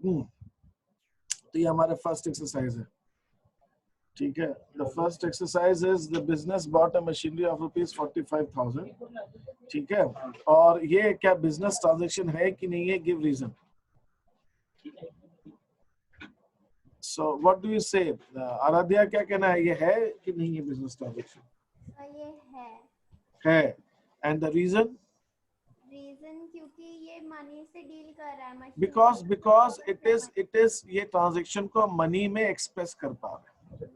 तो ये हमारा फर्स्ट एक्सरसाइज है, ठीक है। The first exercise is the business bought a machinery of ₹45,000, ठीक है। और ये क्या बिजनेस ट्रांजैक्शन है कि नहीं है, give reason. So what do you say, Aaradhya क्या कहना है, ये है कि नहीं है बिजनेस ट्रांजैक्शन? ये है। एंड द रीजन क्योंकि ये मनी से डील कर रहा है, बिकॉज इट इज ये ट्रांजैक्शन को मनी में एक्सप्रेस कर पा रहे हैं।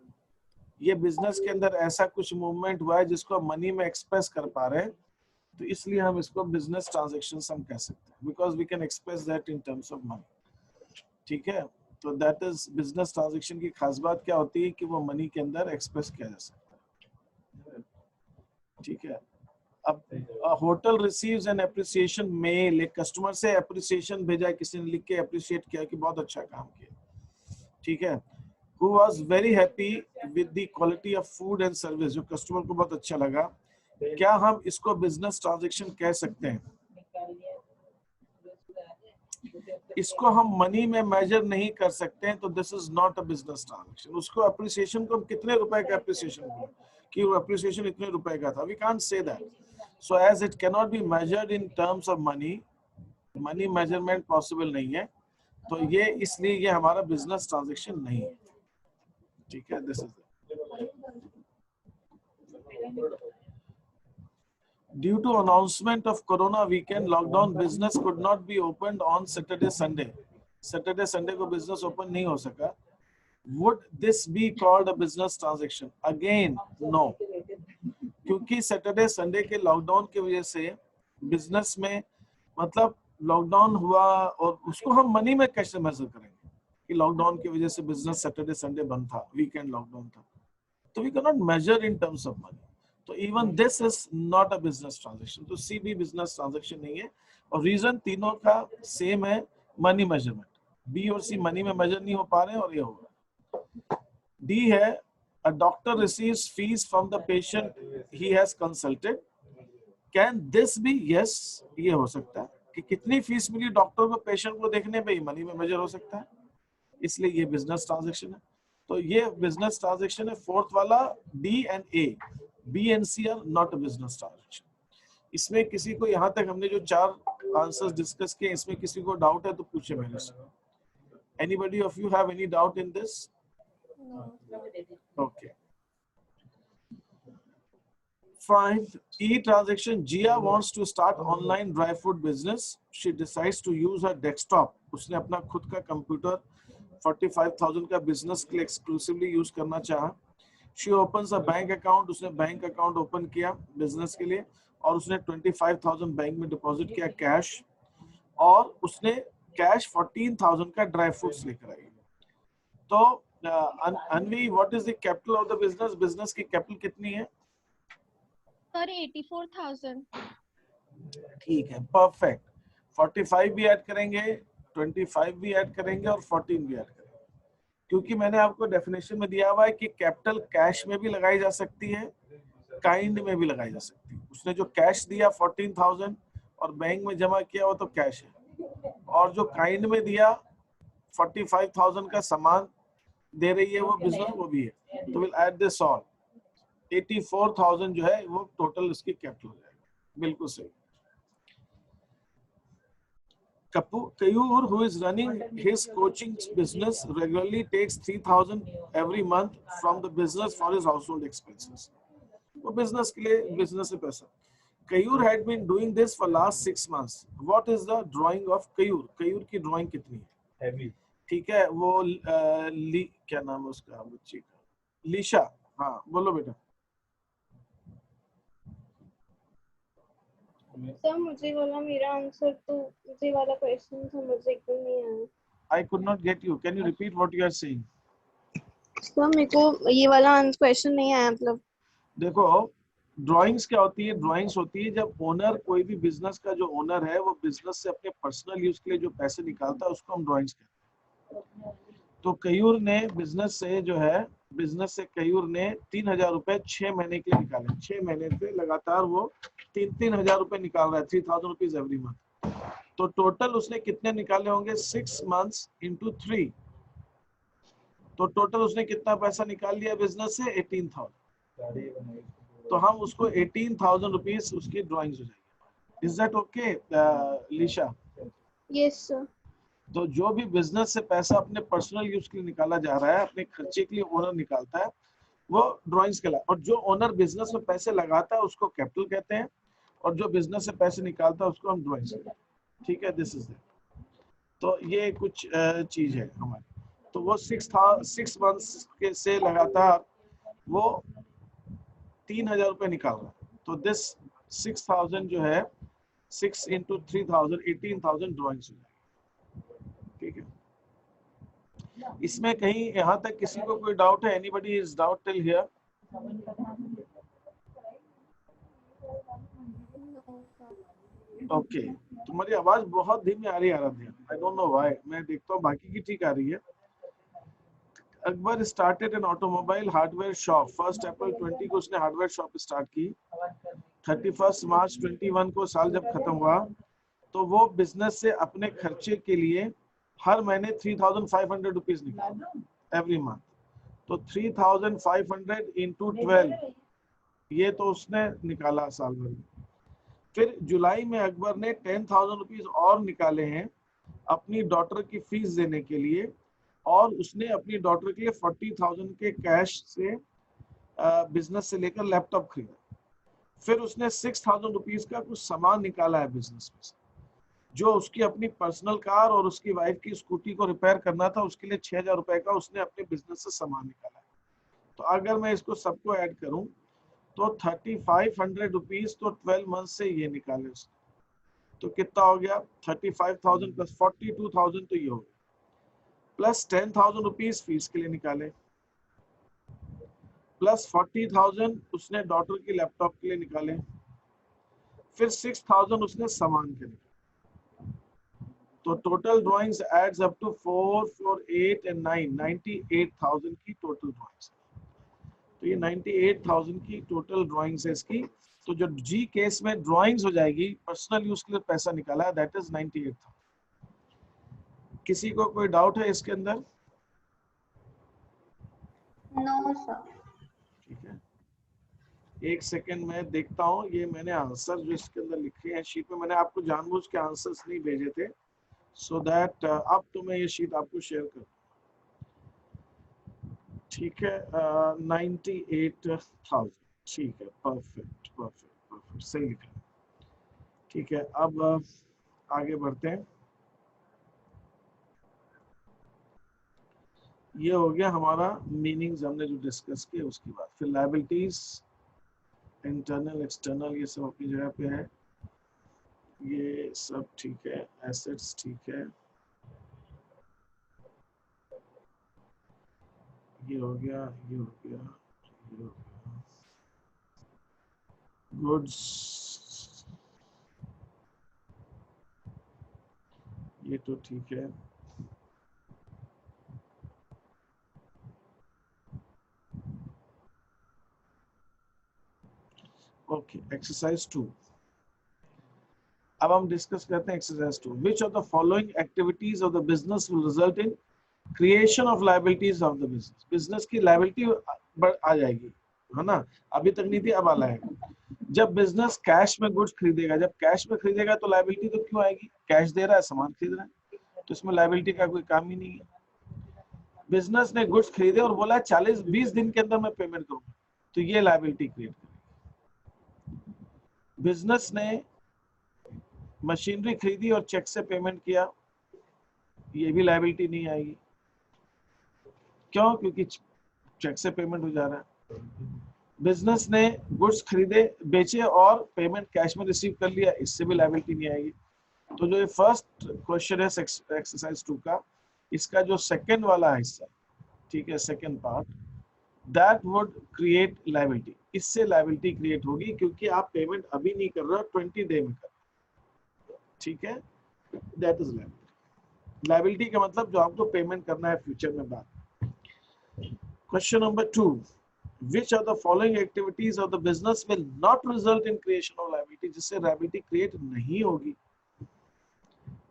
ये बिजनेस के अंदर ऐसा कुछ मूवमेंट हुआ है जिसको मनी में एक्सप्रेस कर पा रहे हैं, तो इसलिए हम इसको बिजनेस ट्रांजैक्शन हम कह सकते हैं, because we can express that in terms of money, ठीक है। तो दैट इज बिजनेस ट्रांजैक्शन की खास बात क्या होती है कि वो मनी के अंदर एक्सप्रेस किया जा सकता है, ठीक है। अब hotel receives an appreciation mail, एक कस्टमर से एप्रिसिएशन भेजा, किसी ने लिख के एप्रिशिएट किया कि बहुत अच्छा काम किया, ठीक है। Who was very happy with the quality of food and service, जो कस्टमर को बहुत अच्छा लगा, क्या हम इसको बिजनेस ट्रांजैक्शन कह सकते हैं? इसको हम मनी में मेजर नहीं कर सकते हैं, तो this is not a business transaction. उसको अप्रिसिएशन को हम कितने रुपए का अप्रिसिएशन बोले कि वो अप्रिसिएशन इतने रुपए का था, we can't say that. So as it can not be measured in terms of money, money measurement possible नहीं है, तो ये इसलिए ये हमारा बिजनेस ट्रांजैक्शन नहीं है, ठीक है। This is due to announcement of corona weekend lockdown, business could not be opened on Saturday Sunday. Saturday Sunday को business open नहीं हो सका. Would this be called a business transaction? Again, no. क्योंकि Saturday Sunday के lockdown की वजह से business में मतलब लॉकडाउन हुआ और उसको हम मनी में कैसे मेजर करेंगे कि लॉकडाउन की वजह से बिजनेस सैटरडे संडे बंद था, वीकेंड लॉकडाउन था, तो we can not measure in terms of money, तो even this is not a business transaction. तो सी भी बिजनेस ट्रांजैक्शन नहीं है, और रीजन तीनों का सेम है, मनी मेजरमेंट। बी और सी मनी में मेजर नहीं हो पा रहे हैं और ये होगा। डी है a doctor receives fees from the patient he has consulted, can this be? yes, ये हो सकता है कि कितनी फीस मिली डॉक्टर को पेशेंट को देखने पे, मनी में मेजर हो सकता है, इसलिए ये बिजनेस ट्रांजैक्शन है। तो ये बिजनेस ट्रांजैक्शन है फोर्थ वाला, D and A. B and C are not a business transaction. इसमें किसी को, यहाँ तक हमने जो 4 आंसर्स डिस्कस किए, इसमें किसी को डाउट है तो पूछे मेरे से। Anybody of you have any doubt in this? Okay fine. E-transaction. Jia wants to start online dry food business. She decides to use her desktop. उसने अपना खुद का कंप्यूटर 45,000 का बिजनेस के लिए एक्सक्लूसिवली यूज करना चाहा। She opens a bank account. उसने बैंक अकाउंट ओपन किया बिजनेस के लिए, और उसने 25,000 बैंक में डिपॉजिट किया कैश, और उसने कैश 14,000 का ड्राई फ्रूट्स लेकर आई। तो Anvi, what is the capital of the business? Business की कैपिटल कितनी है? सर 84,000। ठीक है, परफेक्ट। 45 भी ऐड करेंगे, 25 भी ऐड करेंगे और 14 भी ऐड करेंगे, क्योंकि मैंने आपको डेफिनेशन में दिया हुआ है कि कैपिटल कैश में भी लगाई जा सकती है, काइंड में भी लगाई जा सकती है। उसने जो कैश दिया 14,000 और बैंक में जमा किया वो तो कैश है, और जो काइंड में दिया 45,000 का सामान दे रही है वो बिजनेस, वो भी है। तो विल ऐड दिस ऑल, 84,000 जो है वो टोटल इसकी कैपिटल हो जाएगा। बिल्कुल सही। Kayur, who is running his coaching business, regularly takes 3,000 every month from the business for his household expenses. वो business के लिए business से पैसा। Kayur had been doing this for last 6 months. What is the drawing of Kayur? Kayur की drawing कितनी है? Heavy. ठीक है, वो क्या नाम है उसका बच्ची का? लीशा। हाँ बोलो बेटा। सर मुझे बोला मेरा आंसर, तो मुझे वाला क्वेश्चन समझ एकदम नहीं आया। I could not get you. Can you repeat what you are saying? Sir मेरे को ये वाला क्वेश्चन नहीं आया। मतलब देखो, ड्राइंग्स क्या होती है? ड्राइंग्स होती है जब ओनर, कोई भी बिजनेस का जो ओनर है वो बिजनेस से अपने पर्सनल यूज के लिए जो पैसे निकालता है उसको हम ड्राइंग्स कहते हैं। तो कयूर ने बिजनेस से जो है, बिजनेस से कयूर ने 3,000 रुपए 6 महीने के लिए निकाले। 6 महीने से लगातार वो 3,000 रुपए निकाल रहा है, 3,000 रुपीज एवरी मंथ। तो टोटल उसने कितने निकाले होंगे 6 months into 3, तो टोटल उसने कितना पैसा निकाल लिया बिजनेस से 18,000, तो हम उसको 18,000 रुपीज उसकी ड्राइंग्स हो जाएगी। Is that okay Lisha? Yes sir. तो जो भी बिजनेस से पैसा अपने पर्सनल यूज के लिए निकाला जा रहा है, अपने खर्चे के लिए ओनर निकालता है, वो ड्राइंग्स कहलाता है। और जो ओनर बिजनेस में पैसे लगाता है उसको कैपिटल कहते हैं, और जो बिजनेस से पैसे निकालता है उसको हम ड्राइंग्स कहते हैं। ठीक है, दिस इज इट। तो ये कुछ चीज है हमारी। तो वो 6 मंथ्स के से लगातार वो 3,000 रुपए निकाल रहा है। तो दिस 6,000 जो है 6 into 3,000 18,000 ड्राइंग्स हो जाएगी। ठीक है, इसमें कहीं यहाँ तक किसी को कोई डाउट है? Anybody is doubt till here? Okay, तुम्हारी आवाज बहुत धीमी आ रही है Aaradhya, I don't know why. मैं देखता हूँ बाकी की ठीक आ रही है। Akbar started an automobile hardware shop. 1 April 20 को उसने हार्डवेयर शॉप स्टार्ट की। 31 मार्च 21 को साल जब खत्म हुआ तो वो बिजनेस से अपने खर्चे के लिए हर महीने 3,500 रुपीज निकाला एवरी मंथ। तो 3,500 into 12, ये तो उसने निकाला साल भर में। फिर जुलाई में अकबर ने 10,000 रुपीज और निकाले हैं अपनी डॉटर की फीस देने के लिए, और उसने अपनी डॉटर के लिए 40,000 के कैश से बिजनेस से लेकर लैपटॉप खरीदा। फिर उसने 6,000 रुपीज का कुछ सामान निकाला है बिजनेस में से, जो उसकी अपनी पर्सनल कार और उसकी वाइफ की स्कूटी को रिपेयर करना था, उसके लिए 6,000 रुपए का उसने अपने बिजनेस से सामान निकाला है। तो अगर मैं इसको सबको ऐड करूं तो 3,500 रुपीज तो 12 मंथ से ये निकाले उसने, तो कितना हो गया 35,000 प्लस 42,000, तो ये हो गया, प्लस 10,000 रुपीज फीस के लिए निकाले, प्लस 40,000 उसने डॉटर की लैपटॉप के लिए निकाले, फिर 6,000 उसने सामान के लिए। तो total drawings adds up to 4, 4, 8 and 9, 98,000 की टोटल ड्राइंग्स। तो ये 98,000 की टोटल ड्राइंग्स है इसकी। तो जो जी केस में ड्राइंग्स हो जाएगी, पर्सनल यूज के लिए पैसा निकाला है, दैट इज 98,000। किसी को कोई डाउट है इसके अंदर? No sir. ठीक है, एक सेकंड में देखता हूँ। ये मैंने आंसर जो इसके अंदर लिखे हैं शीट में, मैंने आपको जानबूझ के आंसर्स नहीं भेजे थे, सो दैट अब तो मैं ये शीट आपको शेयर कर। ठीक है, 98,000, ठीक है, परफेक्ट परफेक्ट परफेक्ट, सही लिखा। ठीक है, अब आगे बढ़ते हैं। ये हो गया हमारा मीनिंग्स हमने जो डिस्कस किए, उसके बाद फिर लायबिलिटीज, इंटरनल एक्सटर्नल, ये सब अपनी जगह पे है, ये सब ठीक है, एसेट्स ठीक है, ये हो गया, ये हो गया, ये हो गया, गुड्स ये तो ठीक है। Okay, exercise 2। अब हम डिस्कस करते हैं exercise 2। Which of the following activities of the business will result in creation of liabilities of the business. Business की लायबिलिटी आ जाएगी, है ना, अभी तक नहीं थी, अब आ लाएगा। जब बिजनेस कैश में गुड्स खरीदेगा, जब कैश में खरीदेगा तो लायबिलिटी तो क्यों आएगी? कैश दे रहा है, सामान खरीद रहा है, तो इसमें लायबिलिटी का कोई काम ही नहीं है। बिजनेस ने गुड्स खरीदे और बोला 40-20 दिन के अंदर मैं पेमेंट करूंगा, तो ये लायबिलिटी क्रिएट करेगी। बिजनेस ने मशीनरी खरीदी और चेक से पेमेंट किया, ये भी लायबिलिटी नहीं आएगी। क्यों? क्योंकि चेक से पेमेंट हो जा रहा है। बिजनेस ने गुड्स खरीदे, बेचे और पेमेंट कैश में रिसीव कर लिया, इससे भी लायबिलिटी नहीं आएगी। तो जो ये फर्स्ट क्वेश्चन है एक्सरसाइज 2 का, इसका जो सेकंड वाला हिस्सा, ठीक है, second part, that would create liability, इससे लायबिलिटी क्रिएट होगी, क्योंकि आप पेमेंट अभी नहीं कर रहे हो, 20 डे में कर रहे हो। ठीक है, दैट इज लायबिलिटी। लायबिलिटी का मतलब जो आपको पेमेंट करना है फ्यूचर में बाद। Question number 2, which of the following activities of the business will not result in creation of liability, जिससे liability create नहीं होगी।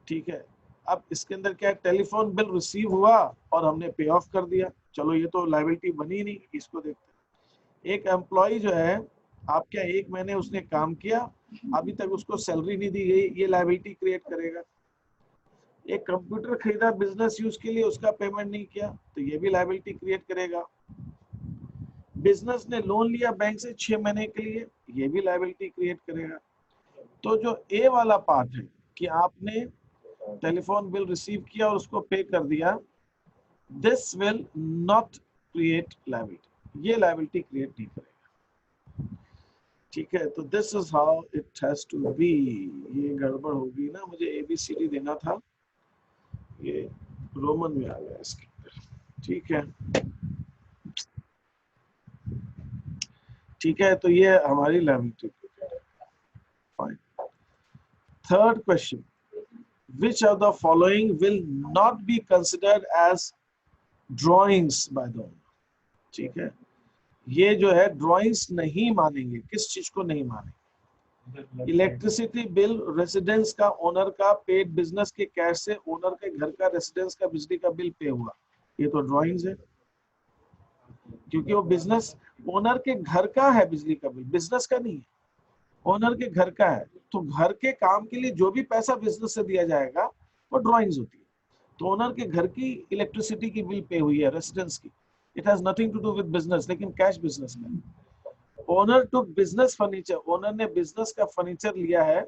ठीक है, अब इसके अंदर क्या है, टेलीफोन बिल रिसीव हुआ और हमने पे ऑफ कर दिया, चलो ये तो लायबिलिटी बनी नहीं, इसको देखते हैं। एक एम्प्लॉय जो है आपके 1 महीने उसने काम किया, अभी तक उसको सैलरी नहीं दी गई, ये लायबिलिटी क्रिएट करेगा। एक कंप्यूटर खरीदा बिजनेस यूज के लिए, उसका पेमेंट नहीं किया, तो ये भी लायबिलिटी क्रिएट करेगा। बिजनेस ने लोन लिया बैंक से 6 महीने के लिए, ये भी लायबिलिटी क्रिएट करेगा। तो जो ए वाला पार्ट है कि आपने टेलीफोन बिल रिसीव किया और उसको पे कर दिया, this will not create liability, ये लायबिलिटी क्रिएट नहीं करेगा। ठीक है, तो this is how it has to be. ये गड़बड़ होगी ना, मुझे ABCD देना था, ये रोमन में आ गया इसके अंदर। ठीक है, ठीक है, तो ये हमारी liability. Fine. Third question, which of the following will not be considered as drawings by the owner? ठीक है, ये जो है ड्राइंग्स नहीं मानेंगे, किस चीज को नहीं मानेंगे? इलेक्ट्रिसिटी बिल रेसिडेंस का ओनर का पेड बिजनेस के कैश से ओनर के घर का रेसिडेंस का बिजली का बिल पे हुआ, ये तो ड्राइंग्स है, क्योंकि वो बिजनेस ओनर के घर का है, बिजली का बिल बिजनेस का नहीं है, ओनर के घर का है। तो घर के काम के लिए जो भी पैसा बिजनेस से दिया जाएगा वो ड्राइंग्स होती है। तो ओनर के घर की इलेक्ट्रिसिटी की बिल पे हुई है, रेसिडेंस की, it has nothing to do with business, लेकिन कैश बिजनेस में। Owner to business furniture, owner ने बिजनेस का फर्नीचर लिया है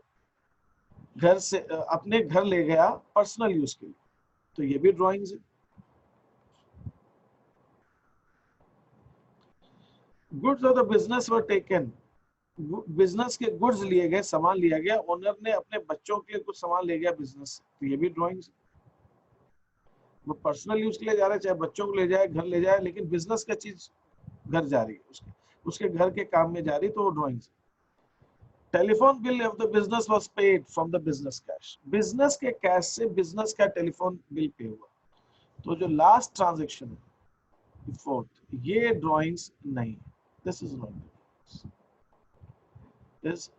घर से, अपने घर ले गया पर्सनल यूज के लिए, तो ये भी ड्राइंग्स है। Goods of the business were taken, business के गुड्स लिए गए, सामान लिया गया, ओनर ने अपने बच्चों के लिए कुछ सामान ले गया बिजनेस से, तो ये भी ड्राइंग्स है। वो पर्सनल यूज के लिए जा रहा है, चाहे बच्चों को ले जाए, घर ले जाए, लेकिन बिजनेस का चीज घर जा रही है, उसके घर के काम में जा रही, तो वो ड्राइंग्स है। Telephone bill of the business was paid from the business cash, business के कैश से बिजनेस का टेलीफोन बिल पे हुआ, तो जो लास्ट ट्रांजैक्शन है फोर्थ, ये ड्राइंग्स नहीं, this is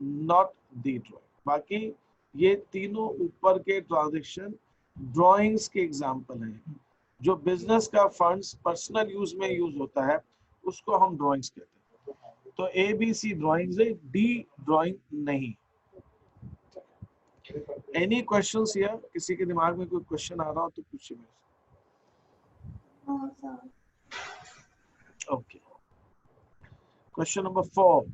not the drawing. बाकी ये तीनों ऊपर के ट्रांजैक्शन ड्राइंग्स के एग्जांपल हैं। जो बिजनेस का फंड्स पर्सनल यूज में यूज होता है उसको हम ड्राइंग्स कहते हैं। तो ABC ड्राइंग्स है, D ड्राइंग नहीं। Any questions here? किसी के दिमाग में कोई क्वेश्चन आ रहा हो तो पूछिए मेरे से। Okay, question number 4,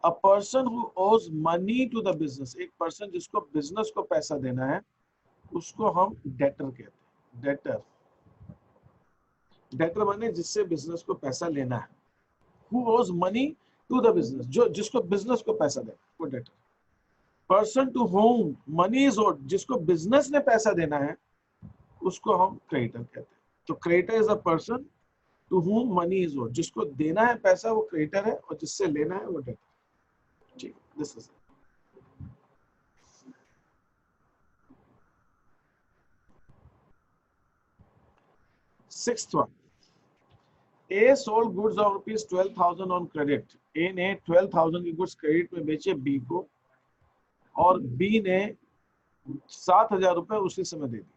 a person who owes money to the business, एक पर्सन जिसको बिजनेस को पैसा देना है उसको हम डेटर कहते हैं। डेटर, डेटर माने जिससे बिजनेस को पैसा लेना है। Who owes money to the business, जो जिसको बिजनेस को पैसा देना है वो debtor. Person to whom money is owed, जिसको बिजनेस ने पैसा देना है उसको हम क्रेडिटर कहते हैं। तो creditor is a person to whom money is owed, जिसको देना है पैसा वो क्रेडिटर है और जिससे लेना है वो डेटर। ठीक, this is sixth one, A sold goods of rupees 12,000 on credit. A ने 12,000 की गुड्स क्रेडिट में बेचे B को, और B ने 7,000 रुपए उसी समय दे दिए।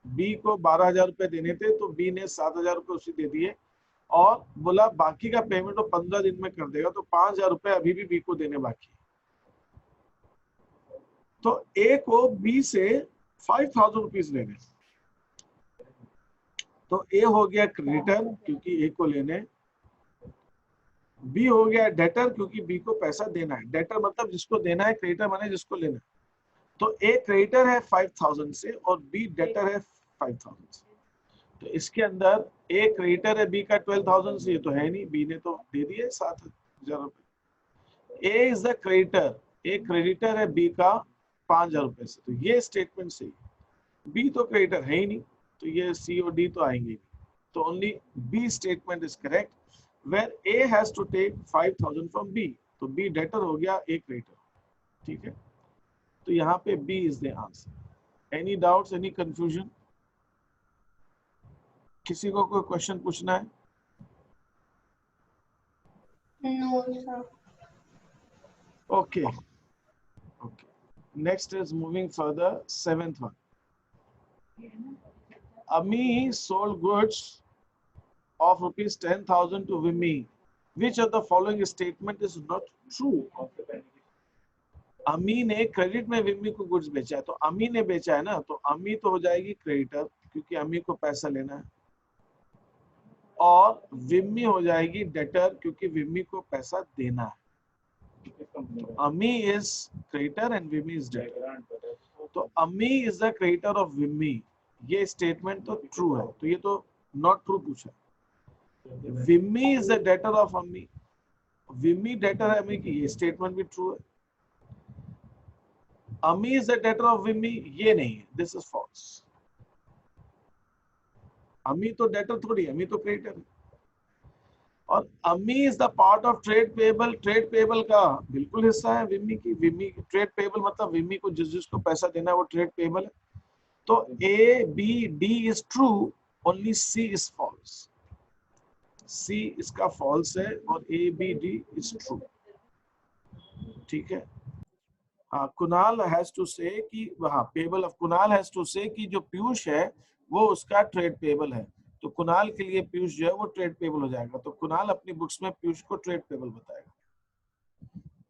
B को 12,000 रुपए देने थे तो B ने 7,000 रुपए उसी दे दिए और बोला बाकी का पेमेंट वो 15 दिन में कर देगा, तो 5,000 रुपए अभी भी B को देने बाकी। तो A को B से 5,000 रुपीज लेने, तो A हो गया क्रेडिटर क्योंकि A को लेने, B हो गया डेटर क्योंकि B को पैसा देना है। डेटर मतलब जिसको देना है, क्रेडिटर माने जिसको लेना है। तो A क्रेडिटर है 5,000 से और B डेटर है 5,000 से। तो इसके अंदर A क्रेडिटर है B का 12,000 से, ये तो है नहीं, B ने तो दे दिए 7,000 रुपए। A is the creditor, A creditor है B का 5,000 रुपए से, तो ये स्टेटमेंट सही। B तो क्रेडिटर है ही नहीं, तो ये C और D तो आएंगे नहीं, तो only B statement is correct where A has to take 5,000 from B, तो B डेटर हो गया, A क्रेडिटर। ठीक है, तो यहाँ पे B is the answer. Any doubts, any confusion? किसी को कोई क्वेश्चन पूछना है? No, sir. Okay. Okay. Next is moving further, seventh one. Ami sold goods of rupees 10,000 to Vimy. Which of the following statement is not true? अमी ने credit में विमी को goods बेचा है, तो अमी ने बेचा है ना, तो अमी तो हो जाएगी क्रेडिटर क्योंकि अमी को पैसा लेना है, और विमी हो जाएगी डेटर क्योंकि विमी को पैसा देना है। Ami is creditor and Vimi is debtor, तो Ami is the creditor of Vimi, ये स्टेटमेंट तो ट्रू है, तो ये तो नॉट ट्रू पूछा। विमी इज द डेटर ऑफ अमी, विमी डेटर है अमी की, ये स्टेटमेंट भी ट्रू है। Ami is the debtor of Vimi, ये नहीं है, दिस इज फॉल्स। अमी तो डेटर थोड़ी है, अमी तो क्रेडिटर है। और अमी is the part of trade payable, trade payable का बिल्कुल हिस्सा है विमी की। विमी ट्रेड पेबल मतलब विमी को जिस जिसको पैसा देना है वो ट्रेड पेबल है। तो A B D is true, only C is false. C इसका फॉल्स है और A B D is true. ठीक है। हाँ, कुणाल हैज टू से कि हाँ payable of Kunal has to say कि जो पीयूष है वो उसका ट्रेड पेबल है, तो कुणाल के लिए पीयूष जो है वो ट्रेड पेबल हो जाएगा, तो कुणाल अपनी बुक्स में पीयूष को ट्रेड पेबल बताएगा।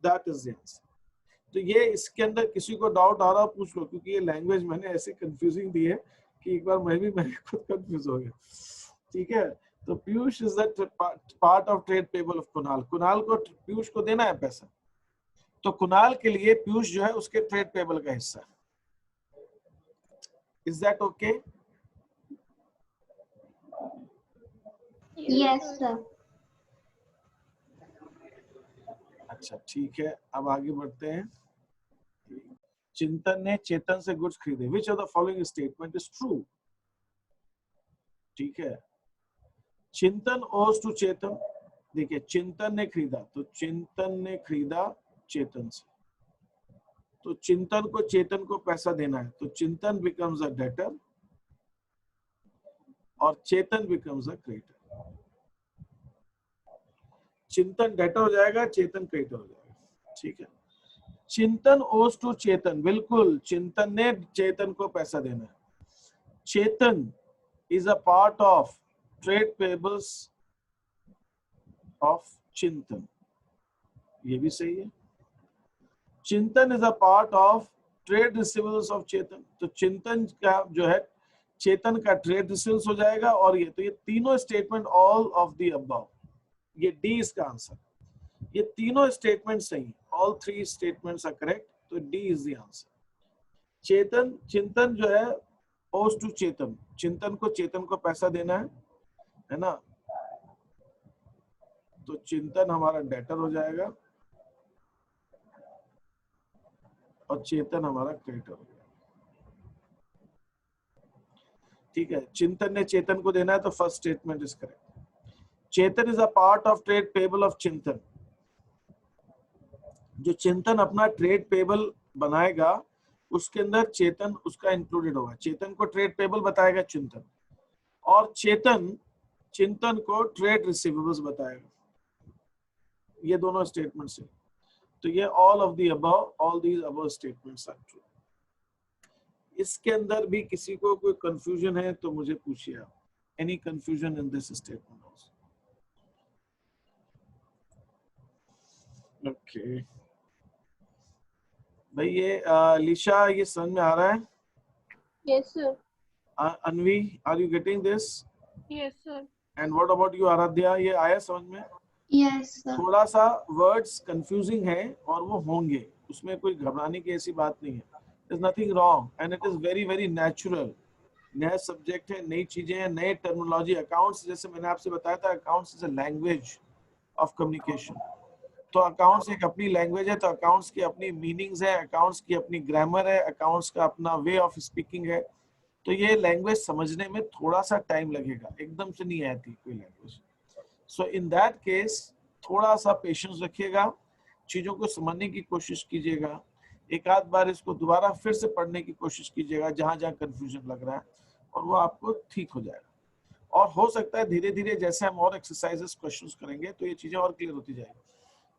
That is the answer. तो ये इसके अंदर किसी को डाउट आ रहा हो पूछ लो, क्योंकि ये लैंग्वेज मैंने ऐसे कंफ्यूजिंग दी है कि एक बार मैं खुद कंफ्यूज हो गया। ठीक है, तो Piyush is the part of trade payable of Kunal. Kunal को पीयूष को देना है पैसा, तो कुणाल के लिए पीयूष जो है उसके ट्रेड पेबल का हिस्सा है। Is that okay? Yes sir. अच्छा ठीक है, अब आगे बढ़ते हैं। चिंतन ने चेतन से गुड्स खरीदे। Which of the following statement is true? ठीक है, चिंतन ओज टू चेतन। देखिए चिंतन ने खरीदा, तो चिंतन ने खरीदा चेतन से, तो चिंतन को चेतन को पैसा देना है, तो चिंतन बिकम्स अ डेटर और चेतन बिकम्स अ क्रेडिटर। चिंतन डेटर हो जाएगा, चेतन क्रेडिटर हो जाएगा। ठीक है, चिंतन ओज टू चेतन, बिल्कुल चिंतन ने चेतन को पैसा देना है। Chetan is a part of trade payables of Chintan, ये भी सही है। Chintan is a part of trade receivables of Chetan, तो चिंतन का जो है चेतन का ट्रेड रिसीवेबल्स हो जाएगा, और ये तो ये तीनों statement all of the above, ये डी इसका आंसर। ये तीनों स्टेटमेंट सही, all three statements are correct, तो D is the answer. Chetan Chintan जो है ओज टू चेतन, चिंतन को चेतन को पैसा देना है ना, तो चिंतन हमारा डेटर हो जाएगा और चेतन हमारा क्रेडिटर हो जाएगा। ठीक है, चिंतन ने चेतन को देना है, तो first statement is correct. Chetan is a part of trade payable of चिंतन, जो चिंतन अपना ट्रेड पेबल बनाएगा उसके अंदर चेतन उसका इंक्लूडेड होगा। चेतन को ट्रेड पेबल बताएगा चिंतन, और चेतन चिंतन को ट्रेड रिसीवेबल्स बताएगा। ये दोनों स्टेटमेंट्स है, तो ये all of the above, all these above statements are true. इसके अंदर भी किसी को कोई कंफ्यूजन है तो मुझे पूछिए आप। Any confusion in this statement also? Okay भाई, ये लिशा, ये समझ में आ रहा है? Yes, sir. Anvi, are you getting this? Yes, sir. And what about you Aaradhya, ये आया समझ में? Yes sir. थोड़ा सा वर्ड्स कंफ्यूजिंग है और वो होंगे, उसमें कोई घबराने की ऐसी बात नहीं है। There's nothing wrong and it is very very natural. नया सब्जेक्ट है, नई चीजें हैं, नए टर्मिनोलॉजी। अकाउंट्स जैसे मैंने आपसे बताया था, accounts is a language of communication. तो अकाउंट्स एक अपनी लैंग्वेज है, तो अकाउंट्स की अपनी मीनिंग्स है, अकाउंट्स की अपनी ग्रामर है, अकाउंट्स का अपना वे ऑफ स्पीकिंग है। तो ये लैंग्वेज समझने में थोड़ा सा टाइम लगेगा, एकदम से नहीं आती कोई language. So in that case थोड़ा सा पेशेंस रखिएगा, चीजों को समझने की कोशिश कीजिएगा, एक आध बार इसको दोबारा फिर से पढ़ने की कोशिश कीजिएगा जहां जहां कंफ्यूजन लग रहा है, और वो आपको ठीक हो जाएगा। और हो सकता है धीरे धीरे जैसे हम और एक्सरसाइजेस क्वेश्चंस करेंगे तो ये चीजें और क्लियर होती जाएगी।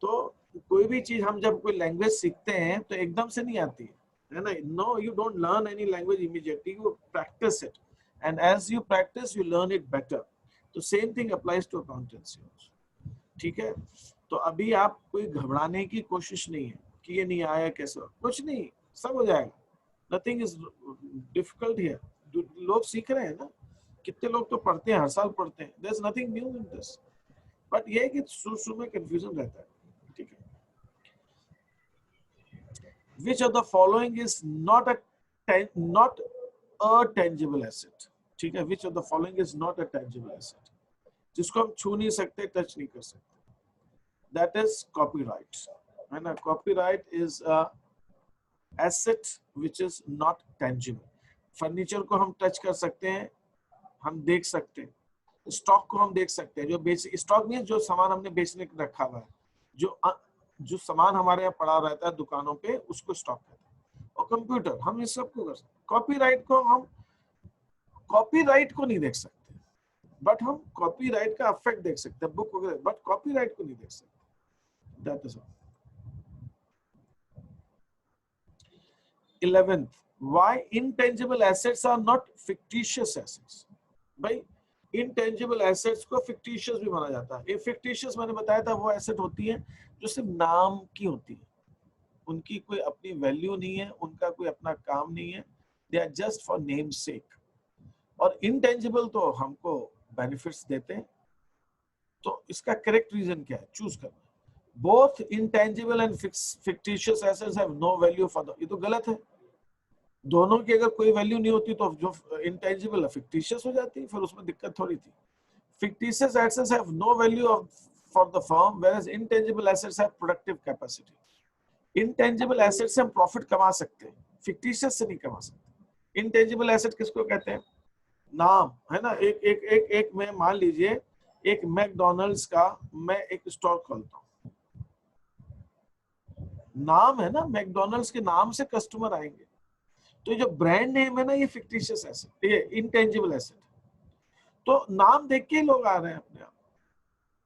तो कोई भी चीज हम जब कोई लैंग्वेज सीखते हैं तो एकदम से नहीं आती है, है ना? No, you don't learn any language immediately. You practice it, and as you practice, you learn it better. तो same thing applies to accountancy also. ठीक है? तो अभी आप कोई घबराने की कोशिश नहीं है कि ये नहीं आया कैसे, कुछ नहीं, सब हो जाएगा. Nothing is difficult here. लोग सीख रहे हैं ना, कितने लोग तो पढ़ते हैं, हर साल पढ़ते हैं. There's nothing new in this. But ये है कि शुरू में confusion रहता है. ठीक है? Which of the following is not a tangible asset? ठीक है? Which of the following is not a tangible asset? जिसको हम छू नहीं सकते, टच नहीं कर सकते. That is copyright. है ना? Copyright is a asset which is not tangible. Furniture को हम टच कर सकते हैं, हम देख सकते हैं. स्टॉक को हम देख सकते हैं. जो बेच स्टॉक नहीं, जो सामान हमने बेचने को रखा हुआ है, जो सामान हमारे यहाँ पड़ा रहता है दुकानों पे, उसको स्टॉक कहते हैं. और कंप्यूटर, हम इस सब को कर सकते हैं. कॉपीराइट को नहीं देख सकते, बट हम कॉपीराइट का इफेक्ट देख सकते हैं बुक वगैरह, बट कॉपीराइट को नहीं देख सकते. That is all. 11th, why intangible assets are not fictitious assets? भाई intangible assets को fictitious भी माना जाता है. ये fictitious मैंने बताया था, वो asset होती है जो सिर्फ नाम की होती है, उनकी कोई अपनी वैल्यू नहीं है, उनका कोई अपना काम नहीं है. They are just for name's sake. और intangible तो हमको benefits देते हैं. तो इसका correct reason क्या है? चूज करना. Both intangible and fictitious assets have no value for the. ये तो गलत है. दोनों की अगर कोई वैल्यू नहीं होती तो जो इंटेंजिबल है फिक्टिशियस हो जाती, फिर उसमें दिक्कत थोड़ी थी. fictitious assets have no value for the firm, whereas intangible assets have productive capacity. intangible assets से हम प्रॉफिट कमा सकते हैं, fictitious से नहीं कमा सकते. intangible asset किसको कहते हैं? नाम, है ना? एक मैं मान लीजिए एक मैकडॉनल्ड्स का मैं एक स्टोर खोलता हूँ, नाम है ना, मैकडॉनल्ड्स के नाम से कस्टमर आएंगे. तो जो ब्रांड नेम है ना, ये फिक्टिशियस एसेट, ये इंटेंजिबल एसेट. तो नाम देख के लोग आ रहे हैं अपने आप,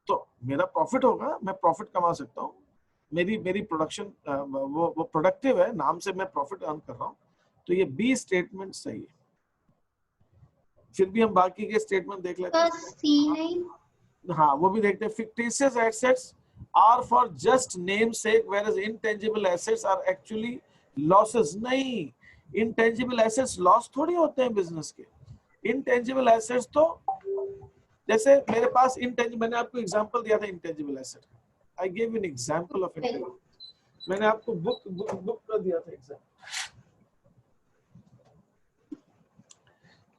तो मेरा प्रॉफिट होगा, मैं प्रॉफिट कमा सकता हूँ. मेरी प्रोडक्शन वो प्रोडक्टिव है, नाम से मैं प्रॉफिट अर्न कर रहा हूँ. तो ये बी स्टेटमेंट सही है. फिर भी हम बाकी के स्टेटमेंट देख लेते हैं. हाँ, वो भी देखते हैं. Fictitious assets are for just name sake, whereas intangible assets are actually losses. नहीं, intangible assets loss थोड़ी होते हैं बिजनेस के. intangible assets तो जैसे मेरे पास intangible, मैंने आपको एग्जांपल दिया था intangible asset. I gave an example of intangible. मैंने आपको बुक का दिया था एग्जांपल.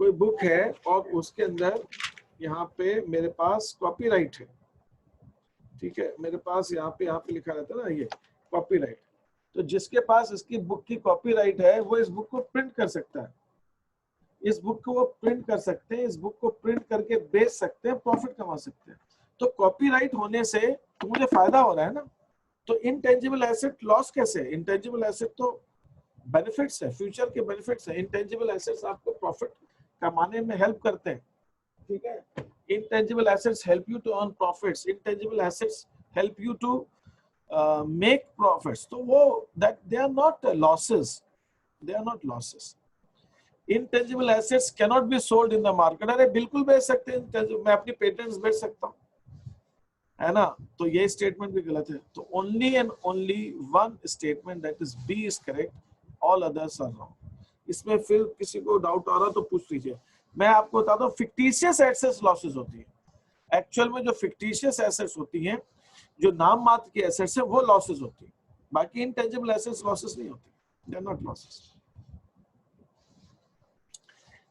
कोई बुक है और उसके अंदर यहाँ पे मेरे पास कॉपीराइट है. ठीक है, मेरे पास यहाँ पे लिखा रहता है ना, ये कॉपीराइट. तो जिसके पास इसकी बुक की कॉपीराइट है, वो इस बुक को प्रिंट कर सकता है. इस बुक को वो प्रिंट कर सकते हैं, इस बुक को प्रिंट करके बेच सकते हैं, प्रॉफिट कमा सकते हैं. तो कॉपीराइट होने से तो मुझे फायदा हो रहा है ना. तो इंटेंजिबल एसेट लॉस कैसे? इंटेंजिबल एसेट तो बेनिफिट्स है, फ्यूचर के बेनिफिट्स है. इंटेंजिबल एसेट्स आपको प्रॉफिट कमाने में हेल्प करते हैं. ठीक है. Intangible assets help you to earn profits. Intangible assets help you to make profits. So that they are not losses. They are not losses. Intangible assets cannot be sold in the market. अरे बिल्कुल बेच सकते हैं, मैं अपनी patents बेच सकता हूँ, है ना. तो ये स्टेटमेंट भी गलत है. तो only and only one statement, that is B, is correct. All others are wrong. इसमें फिर किसी को डाउट आ रहा तो पूछ लीजिए. मैं आपको बताता हूँ, फिक्टिशियस एसेट्स लॉसेस होती है. एक्चुअल में जो फिक्टिशियस एसेट्स होती हैं, जो नाम मात्र की एसेट्स है, वो लॉसेस होती है. बाकी इंटेंजिबल एसेट्स लॉसेस नहीं होती. They are not losses.